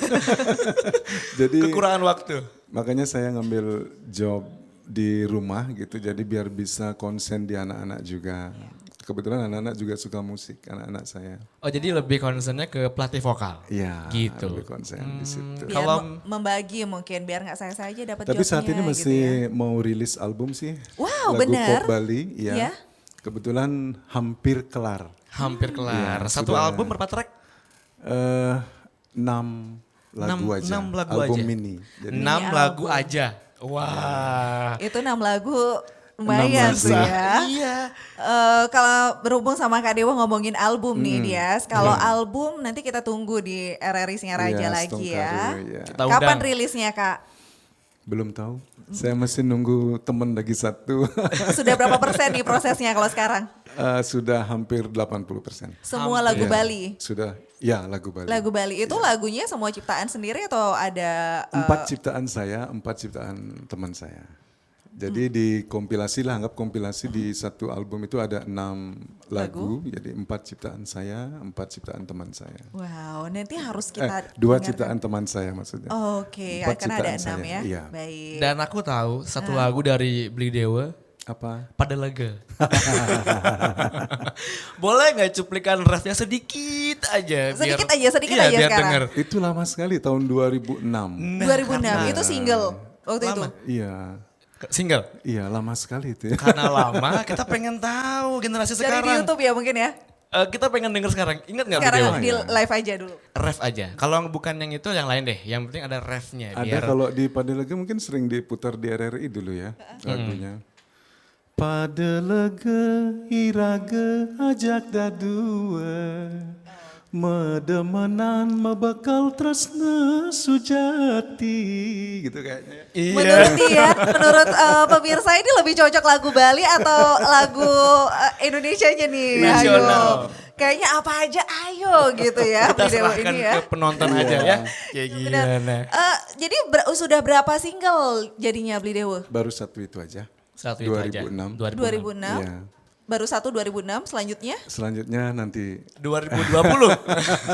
Jadi kekurangan waktu. makanya saya ngambil job di rumah gitu. Jadi biar bisa konsen di anak-anak juga. Kebetulan anak-anak juga suka musik, anak-anak saya. Oh jadi lebih concernnya ke pelatih vokal. Iya, Gitu. lebih konsen di situ. Biar Kalau- membagi mungkin biar nggak saya saja dapat Tapi saat ini jobnya masih gitu ya. mau rilis album sih. Wow, lagu benar. pop Bali, ya. Iya. Kebetulan hampir kelar. Hampir kelar. Iya, Satu sudah. album berapa track? 6 lagu aja. 6 lagu album aja. mini. Jadi 6 Mini lagu album. aja. Wah. Itu 6 lagu lumayan 6 tuh lagu. ya. Iya. Kalau berhubung sama Kak Dewa ngomongin album nih Dias. Kalau Iya. album nanti kita tunggu di RRI Singaraja Iya, lagi ya. Stongkare, ya. Kita Kapan undang. rilisnya Kak? Belum tahu. Saya masih nunggu teman lagi satu. Sudah berapa persen nih prosesnya kalau sekarang? Sudah hampir 80%. Semua lagu Iya, Bali. Sudah, ya lagu Bali. Lagu Bali itu lagunya semua ciptaan sendiri atau ada 4 ciptaan saya, 4 ciptaan teman saya. Jadi di kompilasi lah, anggap kompilasi di satu album itu ada 6 lagu. Jadi 4 ciptaan saya, 4 ciptaan teman saya. wow, nanti harus kita 2 dengarkan. ciptaan teman saya maksudnya. Oke, 4 karena ada ciptaan 6 saya, ya. iya. Baik. Dan aku tahu satu lagu dari Bli Dewa, Apa? Pada Lega. Boleh nggak cuplikan refnya sedikit aja? Sedikit aja, sedikit iya, aja biar sekarang. denger. Itu lama sekali, tahun 2006. 2006 itu single waktu itu. Lama. Iya, Single. iya lama sekali itu ya. Karena lama kita pengen tahu generasi Dari di sekarang. YouTube ya mungkin ya. Kita pengen denger sekarang. Ingat nggak Sekarang Bli Dewa? di live aja dulu. Ref aja. Kalau bukan yang itu yang lain deh. Yang penting ada refnya. Ada kalau di Padelega mungkin sering diputar di RRI dulu ya lagunya. Padelega irage ajak dadua medemenan mebekal tresna sujati gitu kayaknya. Menurut dia, menurut pemirsa ini lebih cocok lagu Bali atau lagu Indonesianya nih? Nasional. Ayo. Kayaknya apa aja ayo gitu ya. Kita Bli Dewa serahkan ini ya. ke penonton aja ya. Kayak Benar. gimana. Jadi sudah berapa single jadinya Bli Dewa? Baru satu itu aja. Satu itu aja. 2006. 2006. Iya. Baru satu 2006, selanjutnya Selanjutnya nanti 2020.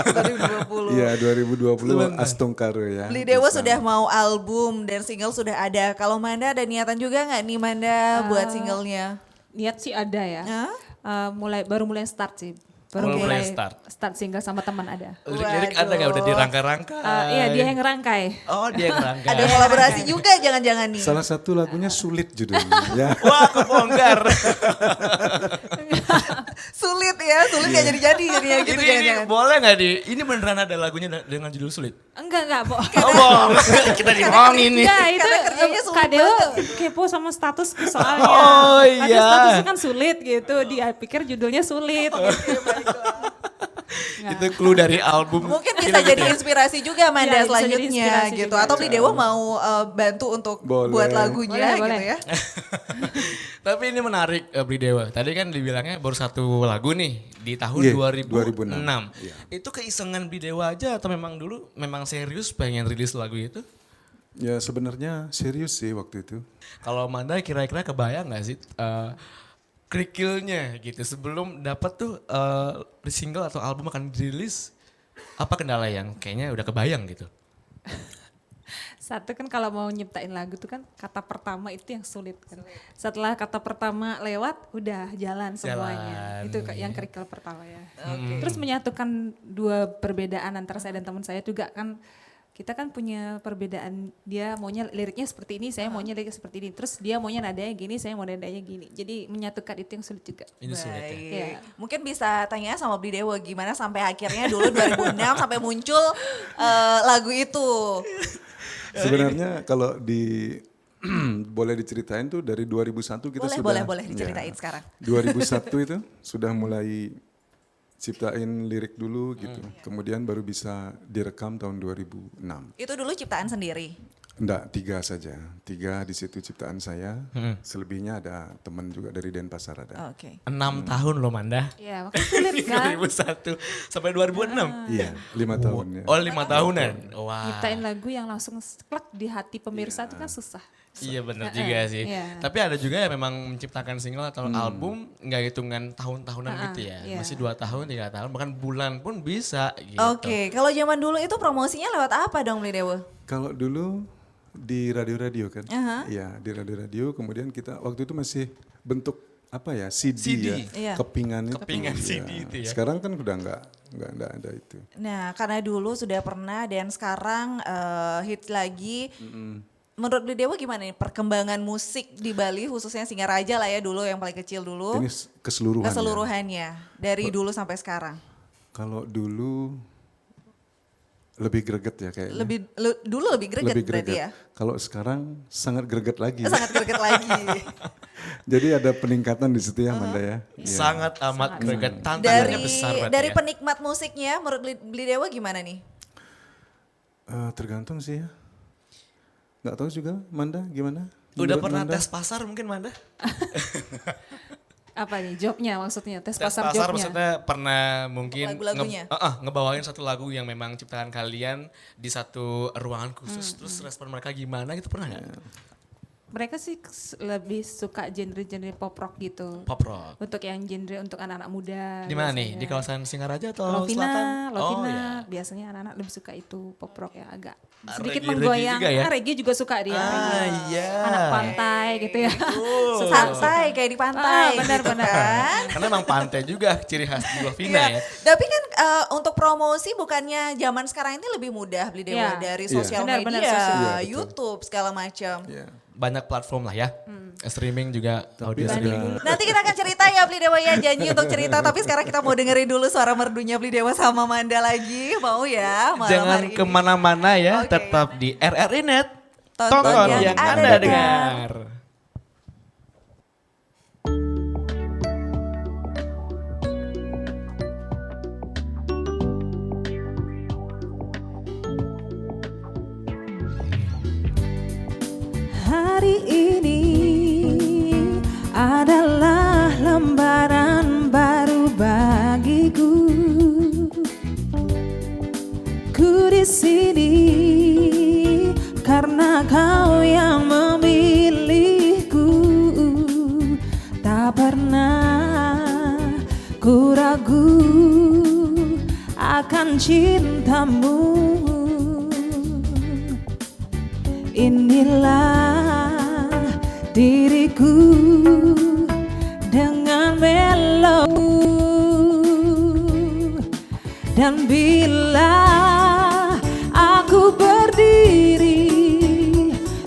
2020. iya 2020 Astungkaro ya. Bli Dewa Bisa. sudah mau album dan single sudah ada. Kalau Manda ada niatan juga nggak nih Manda buat singlenya? Niat sih ada ya. Hah? Baru mulai start sih. Baru mulai start single sama teman ada. Lirik-lirik ada nggak udah dirangka-rangka? Iya dia yang ngerangkai. Oh dia yang rangka. Ada kolaborasi juga jangan-jangan nih. Salah satu lagunya Sulit judulnya ya. Wah kebongkar. Sulit ya, sulit nggak jadi-jadi jadinya gitu ini jangan-jangan. boleh nggak ini beneran ada lagunya dengan judul sulit? Enggak, Bo. Oh bohong. Kita dibohongin nih. Enggak, itu Karena kerjanya sulit Kak Dewa banget. kepo sama status soalnya. Oh, Ada iya. statusnya kan sulit gitu, dia pikir judulnya sulit. Itu clue dari album. Mungkin bisa jadi inspirasi juga Manda Iya, bisa jadi selanjutnya inspirasi gitu. juga. Atau Bli Dewa mau bantu untuk Boleh. buat lagunya Boleh, gitu boleh. ya. Tapi ini menarik Bli Dewa. Tadi kan dibilangnya baru satu lagu nih di tahun Iya, 2006. 2006. Iya. Itu keisengan Bli Dewa aja atau memang dulu memang serius pengen rilis lagu itu? Ya sebenarnya serius sih waktu itu. Kalau Manda kira-kira kebayang nggak sih kerikilnya gitu sebelum dapat tuh single atau album akan dirilis, apa kendala yang kayaknya udah kebayang gitu? Satu kan kalau mau nyiptain lagu tuh kan kata pertama itu yang sulit kan. Setelah kata pertama lewat udah jalan semuanya. Jalan, Itu yang kerikil pertama ya. Terus menyatukan dua perbedaan antara saya dan teman saya juga kan. Kita kan punya perbedaan, dia maunya liriknya seperti ini, saya maunya liriknya seperti ini. Terus dia maunya nadanya gini, saya mau nadanya gini. Jadi menyatukan itu yang sulit juga. Ini sulit ya. Baik. Iya. Mungkin bisa tanya sama Bli Dewa gimana sampai akhirnya dulu 2006 sampai muncul lagu itu. Sebenarnya kalau boleh diceritain tuh dari 2001 kita sudah. Boleh diceritain sekarang. 2001 itu sudah mulai ciptain lirik dulu gitu. Kemudian baru bisa direkam tahun 2006. Itu dulu ciptaan sendiri. Enggak, 3 saja. 3 di situ ciptaan saya. Selebihnya ada teman juga dari Denpasar ada. Oke. 6 tahun loh Manda. Ya makanya sulit kan. 2001 sampai 2006. Iya, 5 tahun ya. Oh 5 tahunan. Wah. Nyiptain lagu yang langsung klek di hati pemirsa itu kan susah. Iya benar juga sih. Iya. Tapi ada juga yang memang menciptakan single atau album nggak hitungan tahun-tahunan gitu ya. iya. Masih 2 tahun, 3 tahun, bahkan bulan pun bisa gitu. Oke, kalau zaman dulu itu promosinya lewat apa dong Bli Dewa? Kalau dulu di radio-radio kan. Aha. Iya, di radio-radio kemudian kita waktu itu masih bentuk apa ya? CD, CD. ya. Iya. Kepingan itu. Kepingan Iya. CD itu ya. Sekarang kan udah enggak ada itu. Nah, karena dulu sudah pernah dan sekarang hits lagi. Menurut Bli Dewa gimana nih perkembangan musik di Bali khususnya Singaraja lah ya dulu yang paling kecil dulu. Ini keseluruhan. ya. Keseluruhannya dari dulu sampai sekarang. Kalau dulu lebih greget ya kayaknya. Dulu lebih greget berarti ya. Kalau sekarang sangat greget lagi. Sangat greget lagi. Jadi ada peningkatan di situ ya Manda ya. Iya. Sangat amat greget. Tantangannya besar berarti dari ya. penikmat musiknya menurut Bli Dewa gimana nih? Tergantung sih ya. Nggak tahu juga Manda gimana? Udah Menurut pernah Manda? tes pasar mungkin Manda? Apa nih jobnya maksudnya? Tes Tes pasar pasar jobnya. maksudnya pernah mungkin Lagu-lagunya? ngebawain satu lagu yang memang ciptaan kalian di satu ruangan khusus. Terus respon mereka gimana gitu pernah nggak? Mereka sih lebih suka genre-genre pop rock gitu. Pop rock. Untuk yang genre untuk anak-anak muda. Di mana nih? biasanya. Di kawasan Singaraja atau Lovina, selatan? Lovina. Oh ya. Biasanya anak-anak lebih suka itu pop rock ya agak Ah, sedikit reggae-reggae menggoyang. juga ya? Reggae juga suka dia. Ah, reggae. iya. Anak pantai gitu ya. Santai kayak di pantai benar, gitu benar. kan. Karena emang pantai juga ciri khas di Lovina Iya. ya. Tapi kan untuk promosi bukannya zaman sekarang ini lebih mudah Bli Dewa Iya. dari Iya. sosial Benar, benar, media, sosial. Iya, betul. YouTube segala macam. Iya. banyak platform lah ya. Streaming juga audio streaming. Nanti kita akan cerita ya Beli Dewa ya, janji untuk cerita. Tapi sekarang kita mau dengerin dulu suara merdunya Beli Dewa sama Manda lagi. Mau ya malam Jangan hari ini. kemana-mana ya, Oke. tetap di RRI Net. Tonton yang yang Anda Anda dengar. dengar. Hari ini adalah lembaran baru bagiku. Ku di sini karena kau yang memilihku. Tak pernah ku ragu akan cintamu. Inilah diriku dengan melo. Dan bila aku berdiri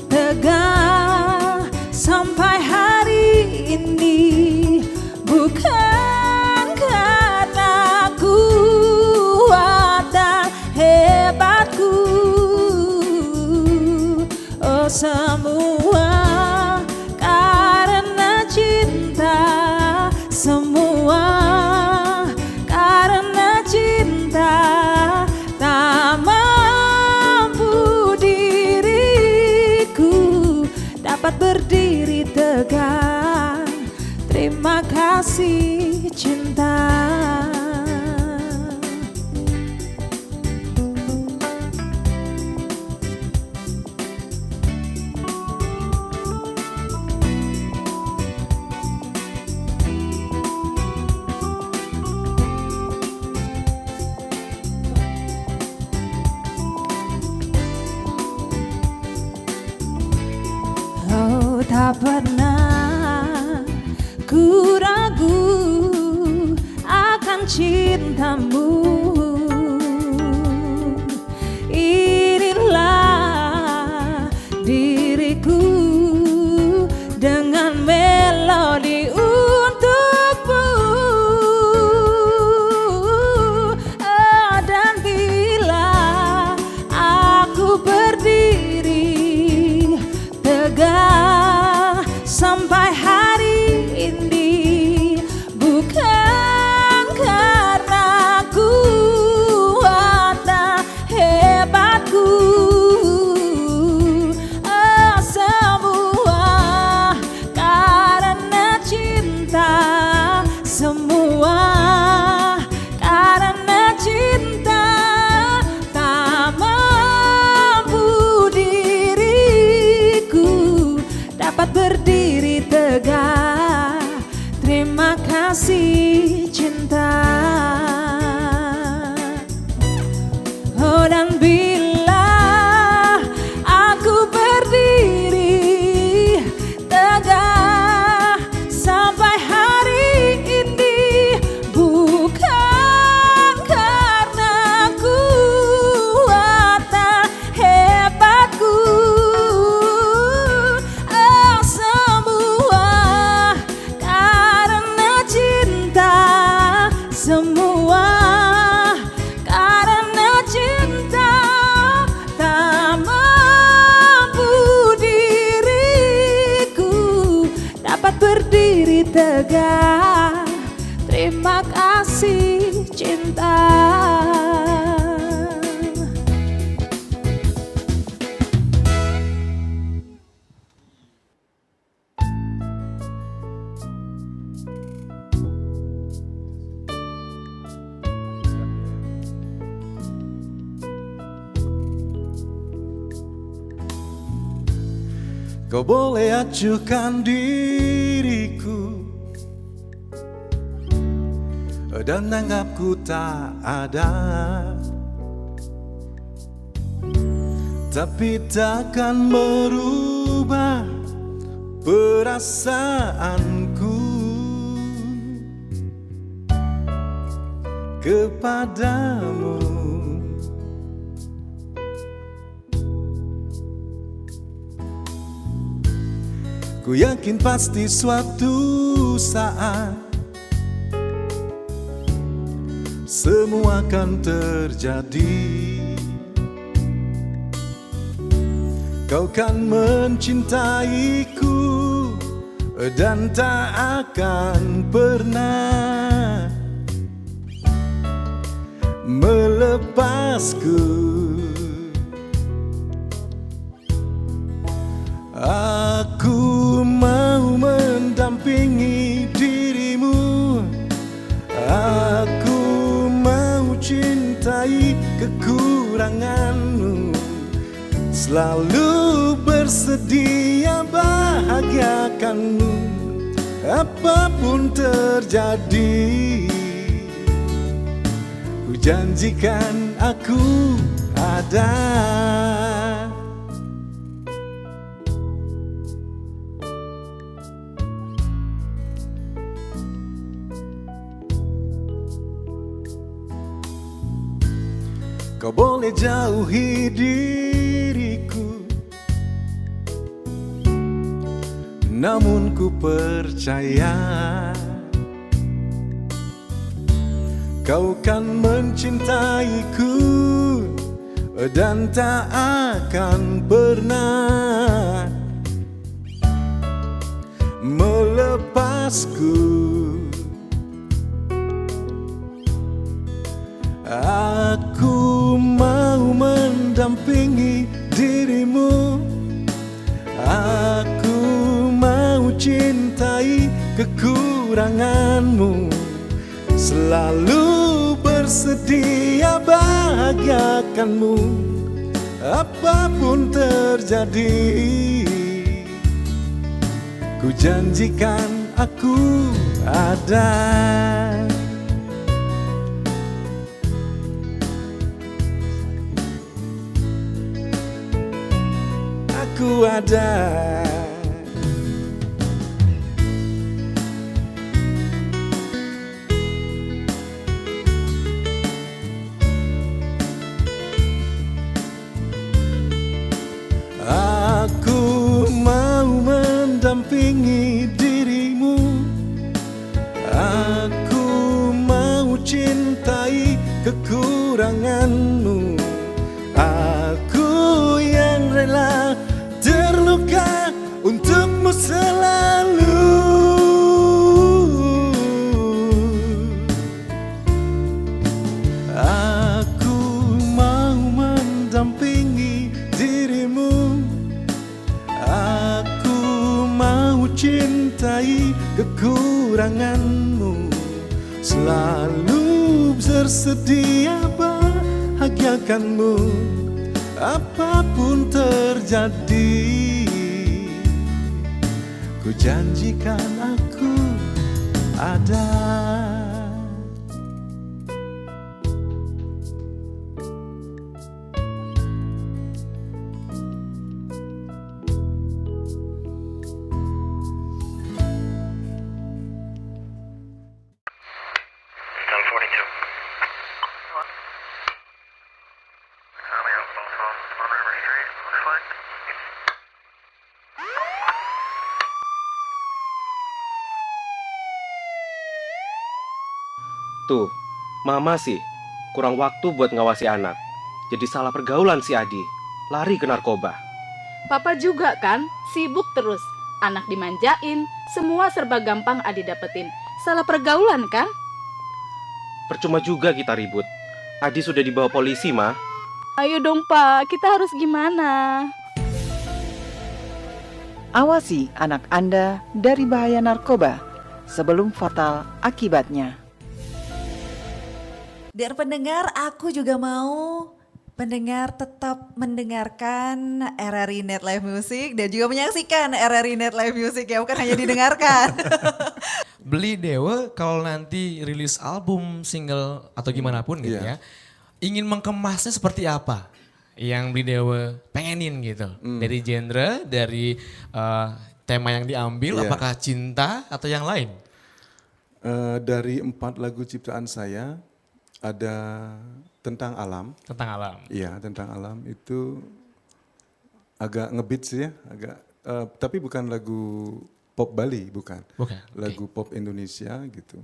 tegak sampai hari ini, bukan karena kuat dan hebatku. Oh, semua karena cinta, semua karena cinta. Tak mampu diriku dapat berdiri tegak. Terima kasih cinta. Oh, tak pernah ku ragu akan cintamu. Inilah diriku dengan melodi untukmu. Oh, dan bila aku berdiri tegak sampai hari ini, bukan karena kuat dan hebatku. Oh, semua karena cinta, semua karena cinta. Tak mampu diriku dapat berdiri tegak. Terima kasih cinta. Oh, dan bila aku berdiri tegak sampai hari ini, bukan karena kuat dan hebatku. Oh, semua karena cinta, semua karena cinta. Tak mampu diriku dapat berdiri tegak. Terima kasih cinta. Kau boleh acuhkan diriku dan anggapku tak ada, tapi takkan merubah perasaanku kepadamu. Ku yakin pasti suatu saat semua akan terjadi. Kau kan mencintaiku dan tak akan pernah melepasku. Aku mau mendampingi dirimu. Aku mau cintai kekuranganmu, selalu bersedia bahagiakanmu apapun terjadi. Ku janjikan aku ada. Kau boleh jauhi diriku, namun ku percaya kau kan mencintaiku dan tak akan pernah melepasku. Aku mau mendampingi dirimu. Aku mau cintai kekuranganmu, selalu bersedia bahagiakanmu apapun terjadi. Ku janjikan aku ada. Aku ada. Aku mau mendampingi dirimu. Aku mau cintai kekuranganmu. Aku yang rela terluka untukmu selalu. Aku mau mendampingi dirimu. Aku mau cintai kekuranganmu, selalu bersedia bahagiakanmu apapun terjadi. Ku janjikan aku ada. Tuh, mama sih kurang waktu buat ngawasi anak. Jadi salah pergaulan si Adi, lari ke narkoba. Papa juga kan, sibuk terus. Anak dimanjain, semua serba gampang Adi dapetin. Salah pergaulan kan? Percuma juga kita ribut. Adi sudah dibawa polisi, Ma. Ayo dong Pak, kita harus gimana? Awasi anak Anda dari bahaya narkoba sebelum fatal akibatnya. Dear pendengar, aku juga mau pendengar tetap mendengarkan RRI Net Live Music dan juga menyaksikan RRI Net Live Music ya, bukan hanya didengarkan. Beli Dewa kalau nanti rilis album, single atau gimana pun gitu ya, ingin mengemasnya seperti apa yang Beli Dewa pengenin gitu? Dari genre, dari tema yang diambil, apakah cinta atau yang lain? Dari 4 lagu ciptaan saya, ada tentang alam. Tentang alam. Iya, tentang alam itu agak ngebeat sih ya, agak Tapi bukan lagu pop Bali, bukan. Bukan. Lagu pop Indonesia gitu.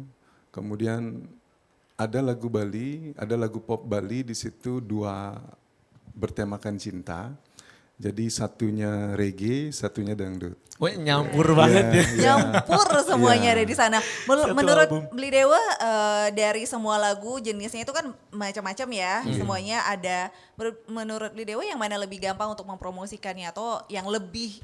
Kemudian ada lagu Bali, ada lagu pop Bali, di situ dua bertemakan cinta. Jadi satunya reggae, satunya dangdut. Wah, nyampur banget ya. Nyampur semuanya Iya. ada di sana. Satu Menurut album. Beli Dewa dari semua lagu jenisnya itu kan macam-macam ya. Semuanya ada. Menurut Beli Dewa yang mana lebih gampang untuk mempromosikannya atau yang lebih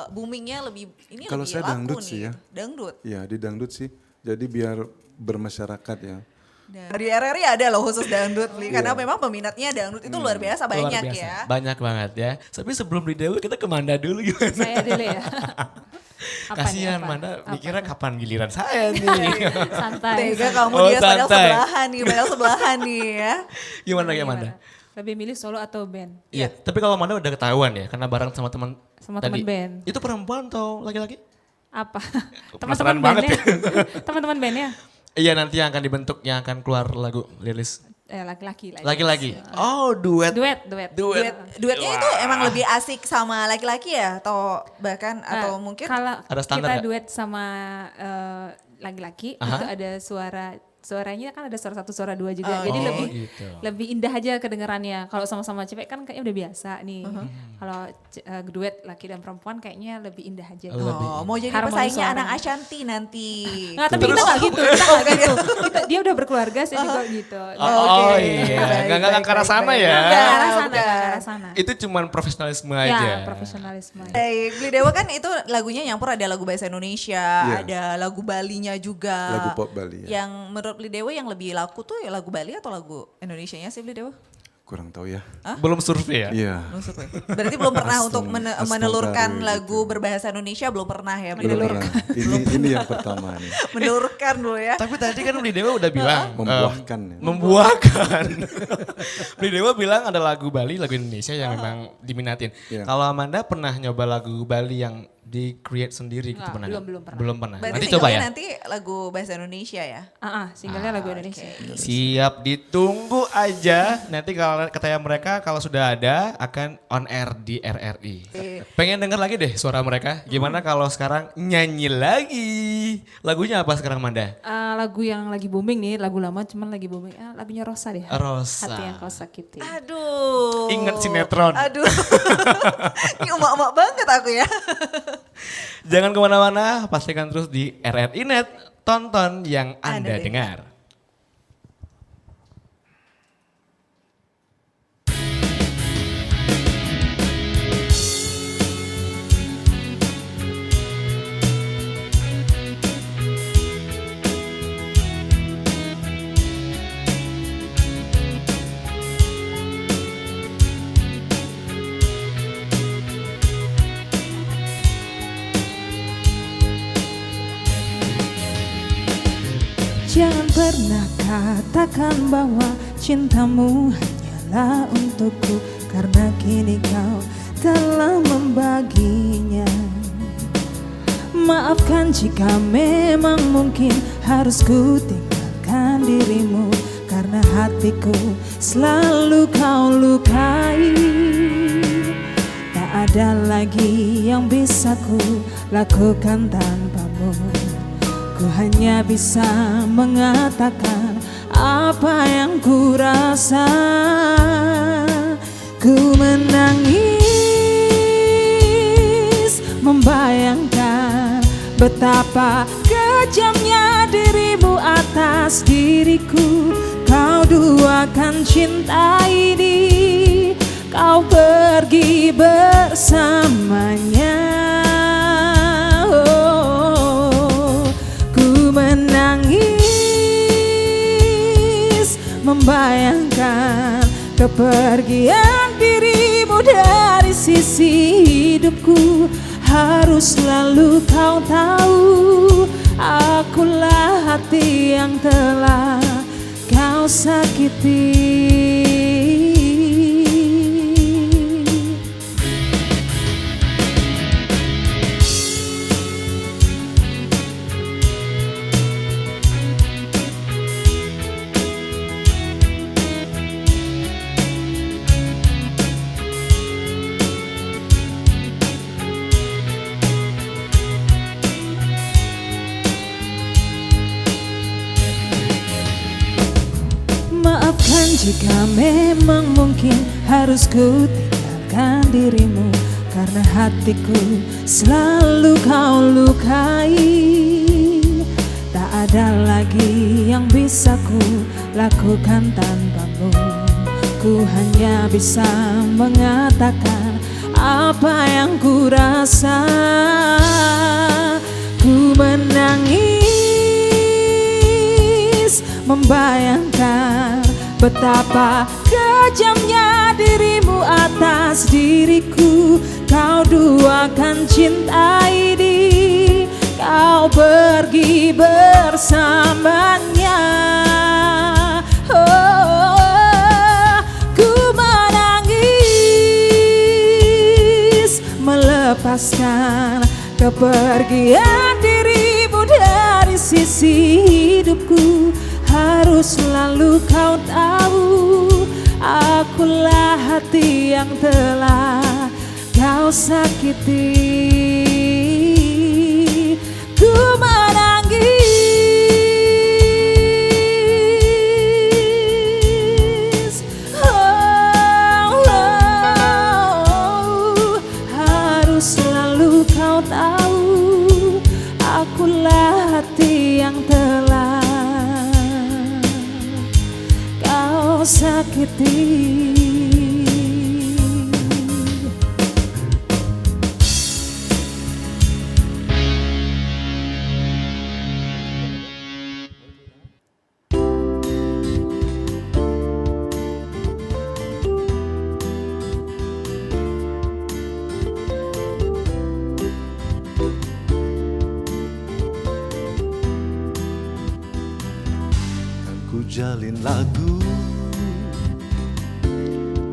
boomingnya lebih ini Kalau lebih saya laku dangdut nih? sih ya. Dangdut. Ya di dangdut sih. Jadi biar bermasyarakat ya. Di RRI ada loh khusus dangdut Bli, karena memang peminatnya dangdut itu luar biasa Luar banyak biasa. ya. Banyak banget ya. Tapi sebelum di Dewa kita ke Manda dulu gimana? Saya dulu ya. Apa nih, Kasihan apa? Manda Apa? mikirnya kapan giliran saya nih. Santai. Tega kamu Oh, dia padahal santai. sebelahan nih, padahal sebelahan nih ya. Gimana ya Manda? Lebih milih solo atau band? Iya, tapi kalau Manda udah ketahuan ya karena bareng sama teman Sama tadi. teman band. Itu perempuan atau laki-laki? Apa? Penasaran Teman-teman banget bandnya? Teman-teman bandnya? Iya, nanti yang akan dibentuk, yang akan keluar lagu rilis. Laki-laki. Laki-laki. Oh, duet. Duet. Duetnya itu emang lebih asik sama laki-laki ya atau bahkan atau mungkin Kalau Ada standar kita nggak? duet sama laki-laki itu ada suaranya kan ada suara satu suara dua juga. Jadi Oh, lebih gitu. lebih indah aja kedengarannya. Kalau sama-sama cewek kan kayaknya udah biasa nih. Kalau duet laki dan perempuan kayaknya lebih indah aja. Oh, mau jadi Harmoni pesaingnya suara. anak Ashanti nanti. Nggak, tapi kita nggak gitu. Kita nggak gitu. Dia udah berkeluarga, saya juga gitu. Oh, Oke. iya, Baik, nggak baik, ke arah baik, sana baik. ya. Nggak ke arah sana, Bukan. nggak ke arah sana. Itu cuman profesionalisme Ya, aja. profesionalisme. Baik, Beli Dewa kan itu lagunya nyampur, ada lagu bahasa Indonesia, Iya. ada lagu Balinya juga. Lagu pop Bali ya. Yang menurut Beli Dewa yang lebih laku tuh ya lagu Bali atau lagu Indonesianya sih Beli Dewa? Kurang tahu ya. Belum survei ya? Iya. Berarti belum pernah untuk Astong menelurkan Kari lagu gitu. berbahasa Indonesia, belum pernah ya Beli Belum Dewa? pernah. Ini yang pertama nih. Menelurkan dulu ya. Tapi tadi kan Beli Dewa udah bilang. Membuahkan ya. Membuahkan. Beli Dewa bilang ada lagu Bali, lagu Indonesia yang memang diminatin. Iya. Kalau Amanda pernah nyoba lagu Bali yang di-create sendiri gitu Nggak, pernah? belum nggak? pernah. Belum pernah. Berarti Nanti coba ya. singlenya nanti lagu bahasa Indonesia ya? Singlenya lagu Indonesia. Siap, ditunggu aja. Nanti kalau katanya mereka kalau sudah ada akan on air di RRI. Pengen denger lagi deh suara mereka. Gimana kalau sekarang nyanyi lagi? Lagunya apa sekarang Manda? Lagu yang lagi booming nih, lagu lama cuman lagi booming. Lagunya Rosa deh. Rosa. Hati yang kau sakiti. Aduh. Ingat sinetron. Aduh. Ini emak-emak banget aku ya. Jangan kemana-mana, pastikan terus di RRI Net. Tonton yang Anda Anda dengar. Jangan pernah katakan bahwa cintamu hanyalah untukku, karena kini kau telah membaginya. Maafkan jika memang mungkin harus ku tinggalkan dirimu, karena hatiku selalu kau lukai. Tak ada lagi yang bisa ku lakukan tanpamu. Ku hanya bisa mengatakan apa yang ku rasa. Ku menangis membayangkan betapa kejamnya dirimu atas diriku. Kau duakan cinta ini, kau pergi bersamanya. Menangis membayangkan kepergian dirimu dari sisi hidupku. Harus selalu kau tahu, akulah hati yang telah kau sakiti. Jika memang mungkin harus ku tinggalkan dirimu, karena hatiku selalu kau lukai. Tak ada lagi yang bisa ku lakukan tanpamu. Ku hanya bisa mengatakan apa yang ku rasa. Ku menangis membayangkan betapa kejamnya dirimu atas diriku. Kau duakan cintai diri, kau pergi bersamanya. Ku menangis melepaskan kepergian dirimu dari sisi hidupku. Harus selalu kau tahu, akulah hati yang telah kau sakiti. Ku menangis, harus selalu kau tahu, akulah hati yang telah kau sakiti. Ku jalin lagu,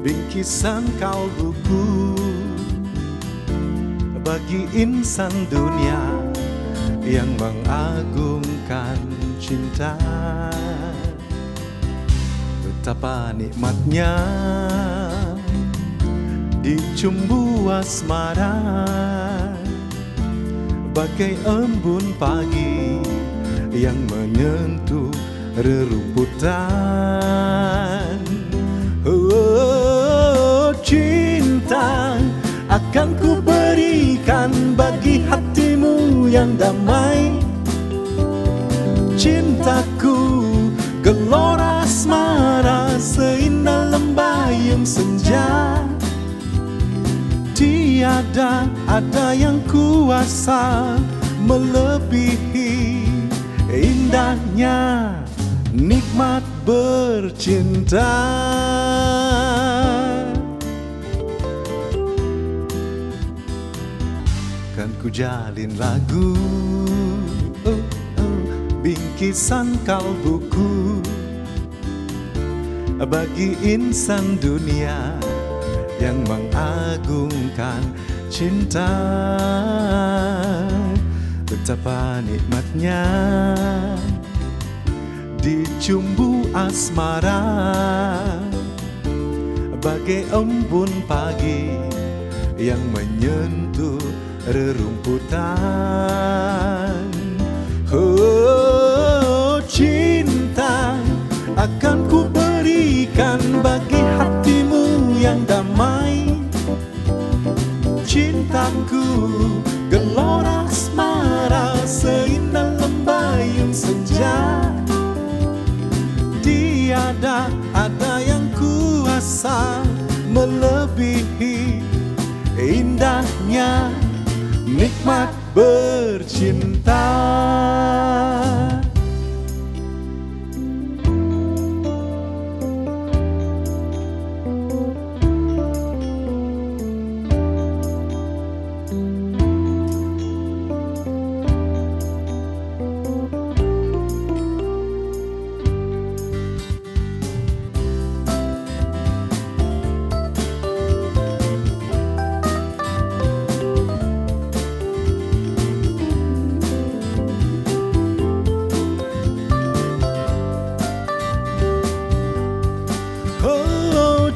bingkisan kalbuku bagi insan dunia yang mengagungkan cinta. Betapa nikmatnya dicumbu asmara, bagai embun pagi yang menyentuh rerumputan. Oh, cinta akan ku berikan bagi hatimu yang damai. Cintaku gelora asmara seindah lembayung senja. Tiada ada yang kuasa melebihi indahnya nikmat bercinta. Kan ku jalin lagu, bingkisan kalbuku bagi insan dunia yang mengagungkan cinta. Betapa nikmatnya dicumbu asmara, bagai embun pagi yang menyentuh rerumputan. Oh, cinta akan ku berikan bagi hatimu yang damai. Cintaku gelora asmara seindah lembayung senja. Tiada ada yang kuasa melebihi indahnya nikmat bercinta.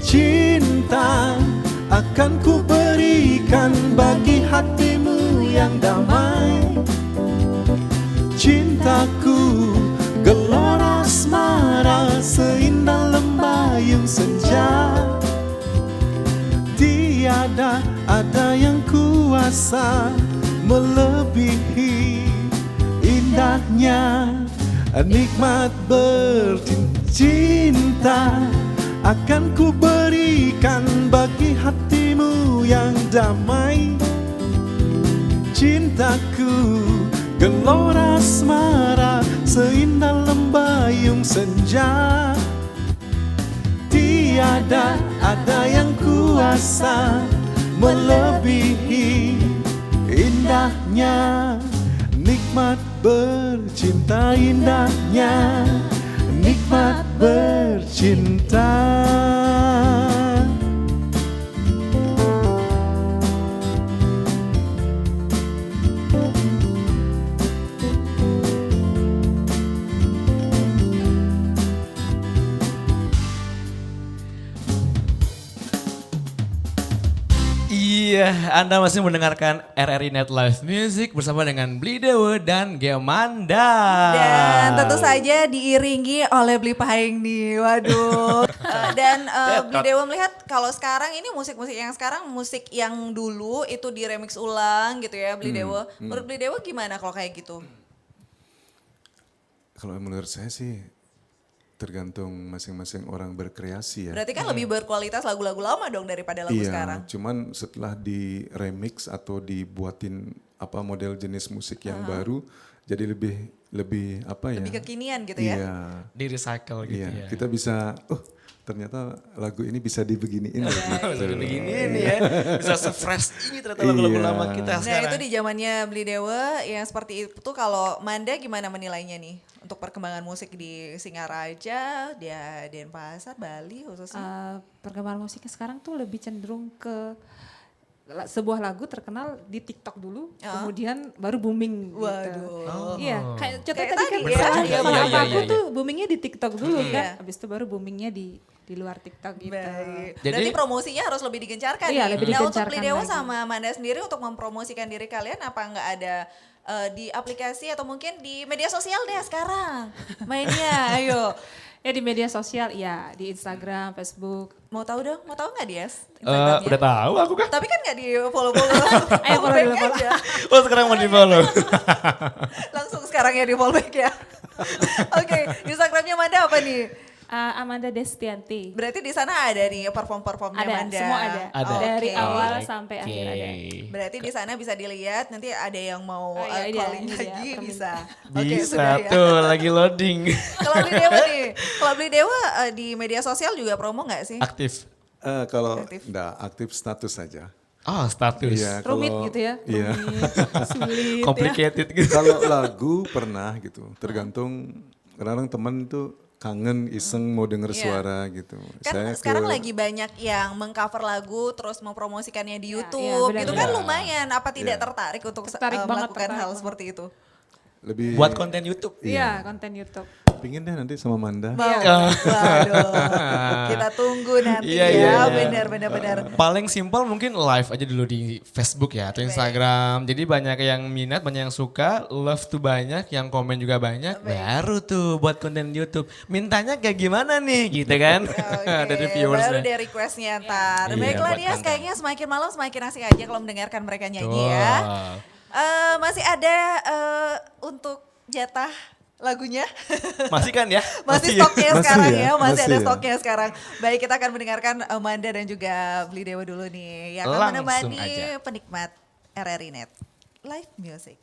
Cinta akan ku berikan bagi hatimu yang damai. Cintaku gelora asmara seindah lembayung kuasa melebihi indahnya nikmat bercinta. Akan ku berikan bagi hatimu yang damai. Cintaku gelora asmara seindah lembayung senja. Tiada ada yang kuasa melebihi indahnya nikmat bercinta, indahnya nikmat bercinta. Iya, Anda masih mendengarkan RRI Net Live Music bersama dengan Bli Dewa dan Gemanda. Dan tentu saja diiringi oleh Bli Paing nih, waduh. Dan Bli Dewa melihat kalau sekarang ini musik-musik yang sekarang, musik yang dulu itu di remix ulang gitu ya Bli Dewa. Menurut Bli Dewa gimana kalau kayak gitu? Kalau menurut saya sih tergantung masing-masing orang berkreasi ya. Berarti kan lebih berkualitas lagu-lagu lama dong daripada lagu sekarang. Iya, cuman setelah di remix atau dibuatin apa model jenis musik yang baru, jadi lebih apa ya? Lebih kekinian gitu ya. Iya. Di recycle gitu Iya, ya. kita bisa, ternyata lagu ini bisa dibeginiin. Bisa begini nih ya. Bisa se-fresh ini ternyata lagu-lagu lama kita Nah sekarang. itu di zamannya Bli Dewa yang seperti itu tuh, kalau Manda gimana menilainya nih? Untuk perkembangan musik di Singaraja, di Denpasar, Bali khususnya. Perkembangan musiknya sekarang tuh lebih cenderung ke sebuah lagu terkenal di TikTok dulu, kemudian baru booming. Waduh. Iya, kayak contoh Kayak tadi kan tadi ya. Sama Iya, Apa-Aku iya. tuh boomingnya di TikTok dulu Iya. kan, habis itu baru boomingnya di luar TikTok gitu. Baik. Jadi- Berarti promosinya harus lebih digencarkan Iya, nih. lebih Nah untuk digencarkan Bli Dewa lagi. sama Manda sendiri untuk mempromosikan diri kalian, apa nggak ada di aplikasi atau mungkin di media sosial deh sekarang mainnya, ayo. Ya di media sosial, ya di Instagram, Facebook. Mau tahu nggak Dias? Udah tahu aku kan. Tapi kan nggak di follow-follow. Ayo follow dulu, follow. aja. Oh sekarang mau di follow. Langsung sekarang ya di follow back ya. Oke, Instagramnya Manda apa nih? Amanda Destianti. Berarti di sana ada nih performnya Ada, Manda. semua ada. Ada. Dari Oke. awal sampai akhir ada. Berarti di sana bisa dilihat, nanti ada yang mau Oh, iya, calling ini dia, lagi permintaan. bisa. Oke, Bisa sudah ya. tuh lagi loading. Kalau Bli Dewa nih, kalau Bli Dewa di media sosial juga promo nggak sih? Aktif. Kalau Aktif. enggak aktif status saja. Oh status. Iya, Rumit kalau- gitu ya. Iya. Sulit ya. Complicated gitu. Kalau lagu pernah gitu, tergantung kadang-kadang teman tuh kangen iseng mau denger Iya. suara gitu. Kan sekarang lagi banyak yang mengcover lagu terus mempromosikannya di Iya, YouTube. iya, Itu benar. kan lumayan. Apa tidak Iya. tertarik untuk Tertarik banget, melakukan hal tertarik seperti itu? lebih Buat konten YouTube. Iya, konten YouTube. pingin deh nanti sama Manda. Mau. Waduh. Kita tunggu nanti Iya, ya. iya. Benar. Paling simpel mungkin live aja dulu di Facebook ya atau Instagram. Jadi banyak yang minat, banyak yang suka, love tuh banyak, yang komen juga banyak. Baru tuh buat konten YouTube. Mintanya kayak gimana nih gitu kan? Dari Oke, viewers. baru dari requestnya ntar. Iya, Baiklah buat Dias, konten. kayaknya semakin malam semakin asik aja kalau mendengarkan mereka nyanyi ya. Masih ada untuk jatah lagunya. Masih kan ya? Masih ya? stoknya Masih sekarang ya? ya, masih Masih ada ya? stoknya sekarang. Baik, kita akan mendengarkan Manda dan juga Bli Dewa dulu nih. Yang akan Langsung menemani aja. penikmat RRI Net Live Music.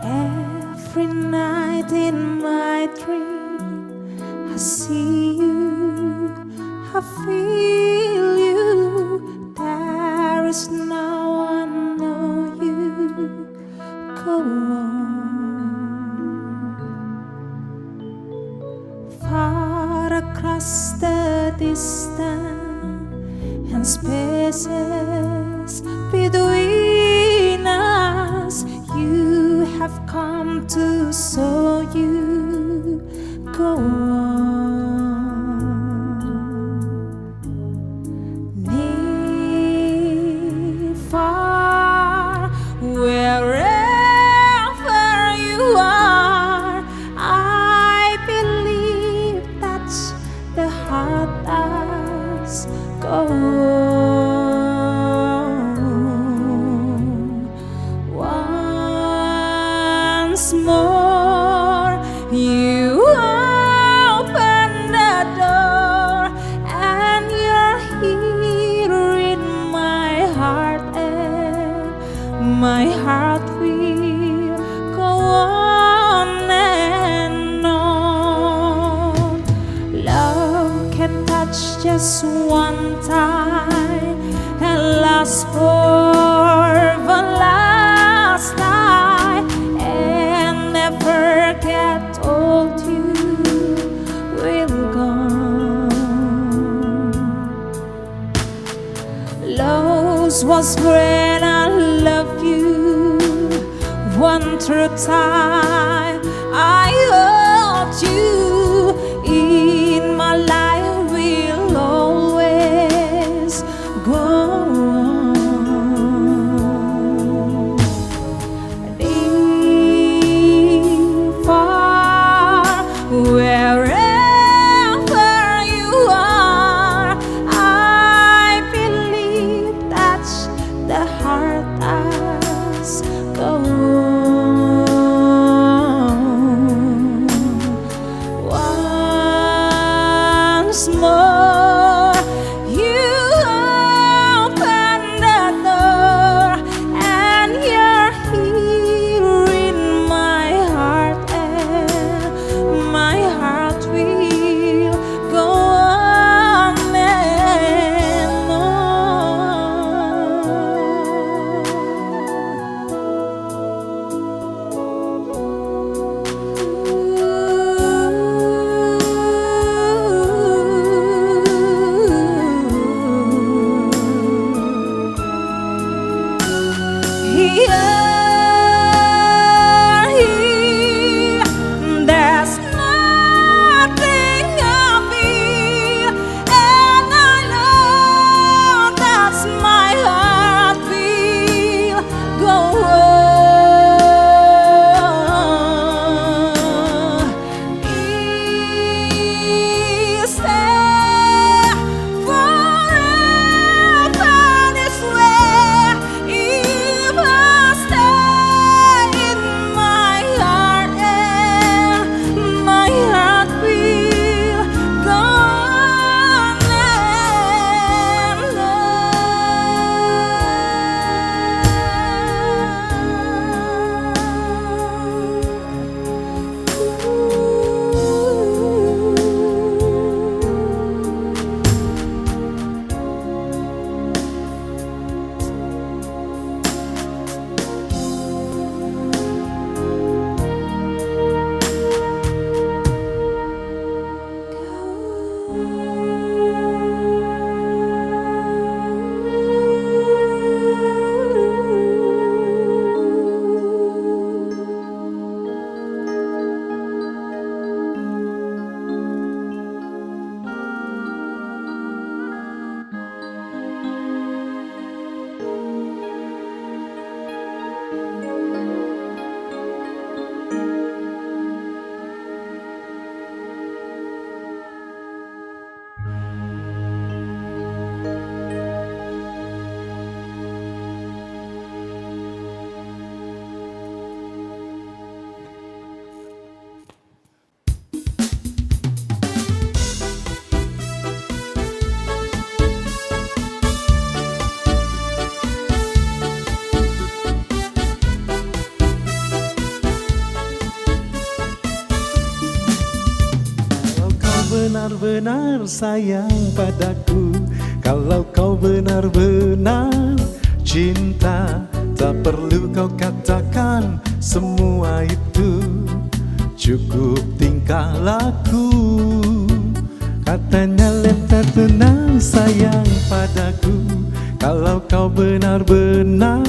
Every night in my dream, I see you, I feel you. There is no one know you. Go on, far across the distance and spaces between us. You have come to show you go on. Near, far, wherever you are, I believe that's the heart that's go on. Once more you open the door and you're here in my heart, and my heart will go on and on. Love can touch just one time and last for the last time and never get old. You will gone. Lost was when I loved you one true time. I held you in my life, will always go on. Near, far, wherever you are, I believe that's the heart that's go on. Once more you open the door and you're here in my heart, and my heart will go on and here, there's nothing I feel, and I know that's my heart will go on. Is there forever this way? If I stay in my heart, and my heart will go on and Kalau kau benar-benar sayang padaku, kalau kau benar-benar cinta, tak perlu kau katakan semua itu, cukup tingkah laku. Katanya leta tenang sayang padaku, kalau kau benar-benar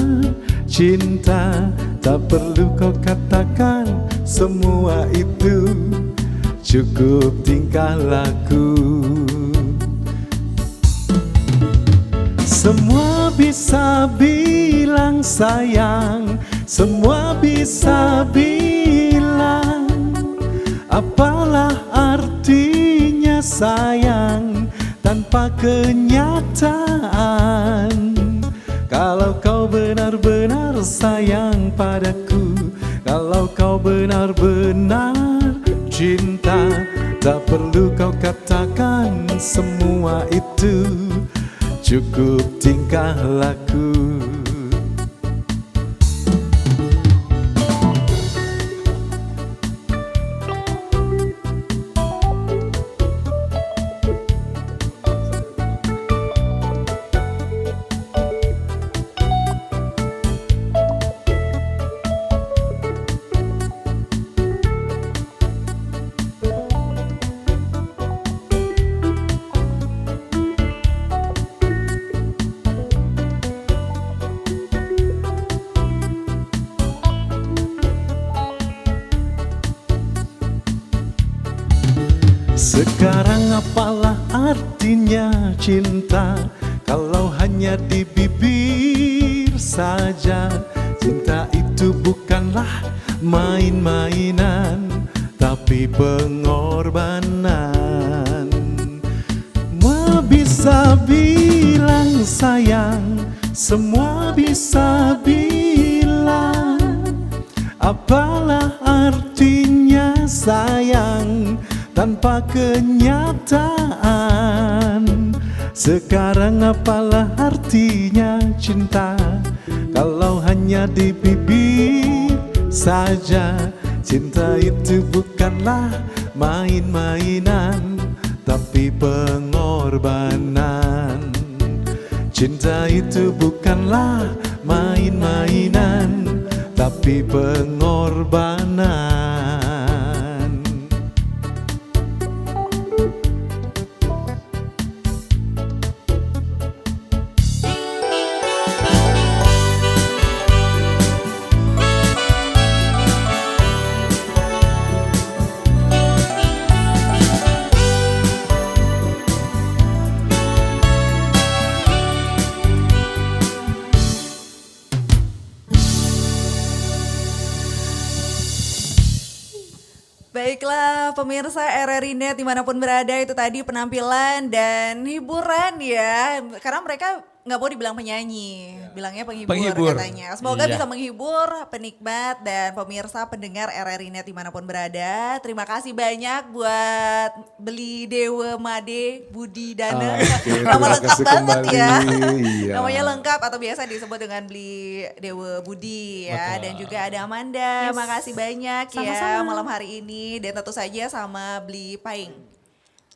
cinta, tak perlu kau katakan semua itu, cukup tingkah laku. Semua bisa bilang sayang, semua bisa bilang, apalah artinya sayang tanpa kenyataan. Kalau kau benar-benar sayang padaku, kalau kau benar-benar cinta, tak perlu kau katakan semua itu, cukup tingkah laku. Sekarang apalah artinya cinta kalau hanya di bibir saja? Cinta itu bukanlah main-mainan, tapi pengorbanan. Semua bisa bilang sayang, semua bisa bilang, apalah artinya sayang tanpa kenyataan. Sekarang apalah artinya cinta kalau hanya di bibir saja? Cinta itu bukanlah main-mainan, tapi pengorbanan. Cinta itu bukanlah main-mainan, tapi pengorbanan. Baiklah pemirsa RRI Net dimanapun berada, itu tadi penampilan dan hiburan ya. Karena mereka nggak mau dibilang penyanyi, bilangnya penghibur katanya. Semoga bisa menghibur penikmat dan pemirsa pendengar RRI Net dimanapun berada. Terima kasih banyak buat Beli Dewa Made Budi Dana. Nama lengkap banget ya. Iya. Namanya lengkap atau biasa disebut dengan Beli Dewa Budi ya. Betul. Dan juga ada Amanda. Terima kasih banyak ya malam hari ini. Dan tentu saja sama Beli Paing.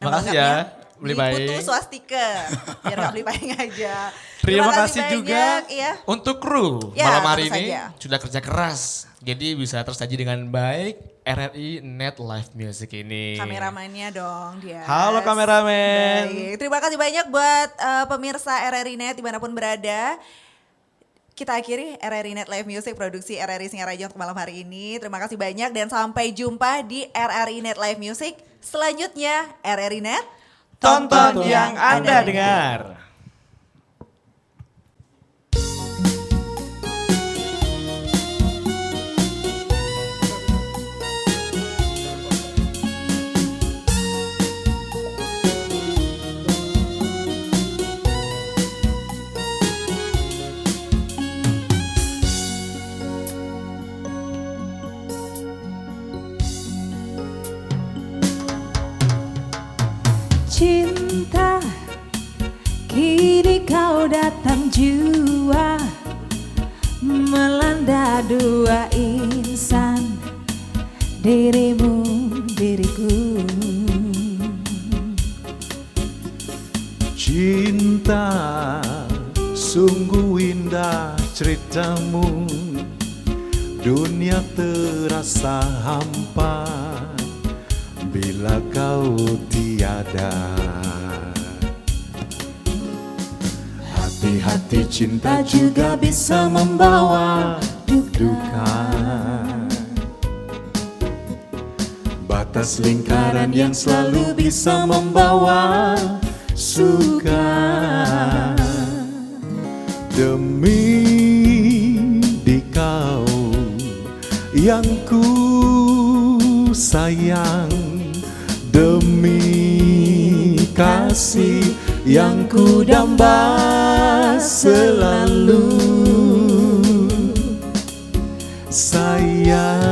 Makasih ya. Beli Putu Swastika, biar gak Beli Paing aja. Terima kasih juga ya. untuk kru Ya, malam hari ini saja. sudah kerja keras. Jadi bisa tersaji dengan baik RRI Net Live Music ini. Kameramannya dong dia. Halo kameramen. Baik, terima kasih banyak buat pemirsa RRI Net dimanapun berada. Kita akhiri RRI Net Live Music produksi RRI Singaraja untuk malam hari ini. Terima kasih banyak dan sampai jumpa di RRI Net Live Music selanjutnya. RRI Net, tonton yang Anda dengar. Cinta, kini kau datang jua, melanda dua insan, dirimu, diriku. Cinta, sungguh indah ceritamu, dunia terasa hampa bila kau tiada. Hati-hati cinta juga bisa membawa duka. batas lingkaran yang selalu bisa membawa suka. Demi di kau yang ku sayang, demi kasih yang ku damba selalu, sayang.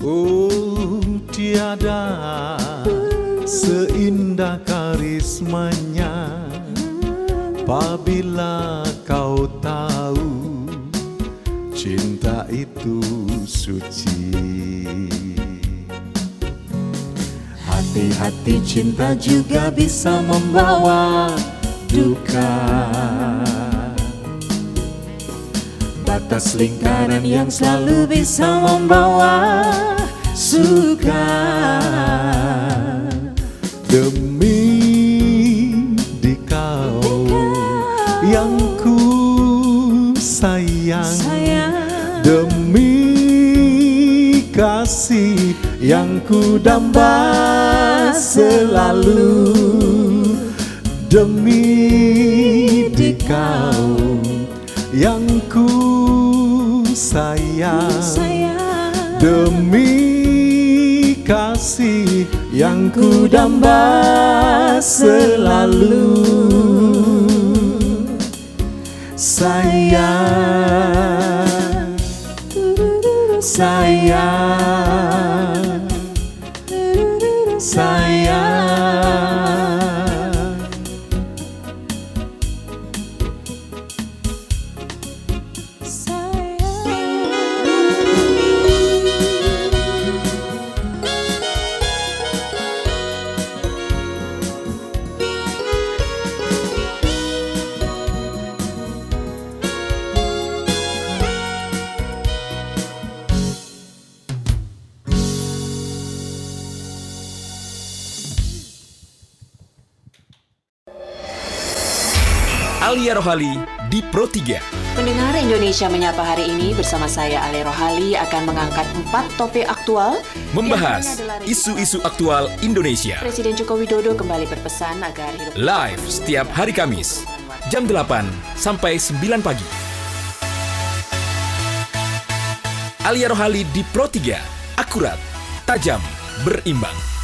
Oh, tiada seindah karismanya apabila kau tahu cinta itu suci. Hati-hati cinta juga bisa membawa duka. Batas lingkaran yang selalu bisa membawa suka. Demi di kau yang ku sayang, demi kasih yang ku damba selalu, demi di kau yang ku sayang, demi kasih yang ku damba selalu, sayang, sayang, sayang. Alia Rohali di Pro 3. Pendengar Indonesia Menyapa hari ini bersama saya Alia Rohali akan mengangkat 4 topik aktual. Membahas isu-isu aktual Indonesia. Presiden Joko Widodo kembali berpesan agar hidup live setiap hari Kamis jam 8 sampai 9 pagi. Alia Rohali di Pro 3. Akurat, tajam, berimbang.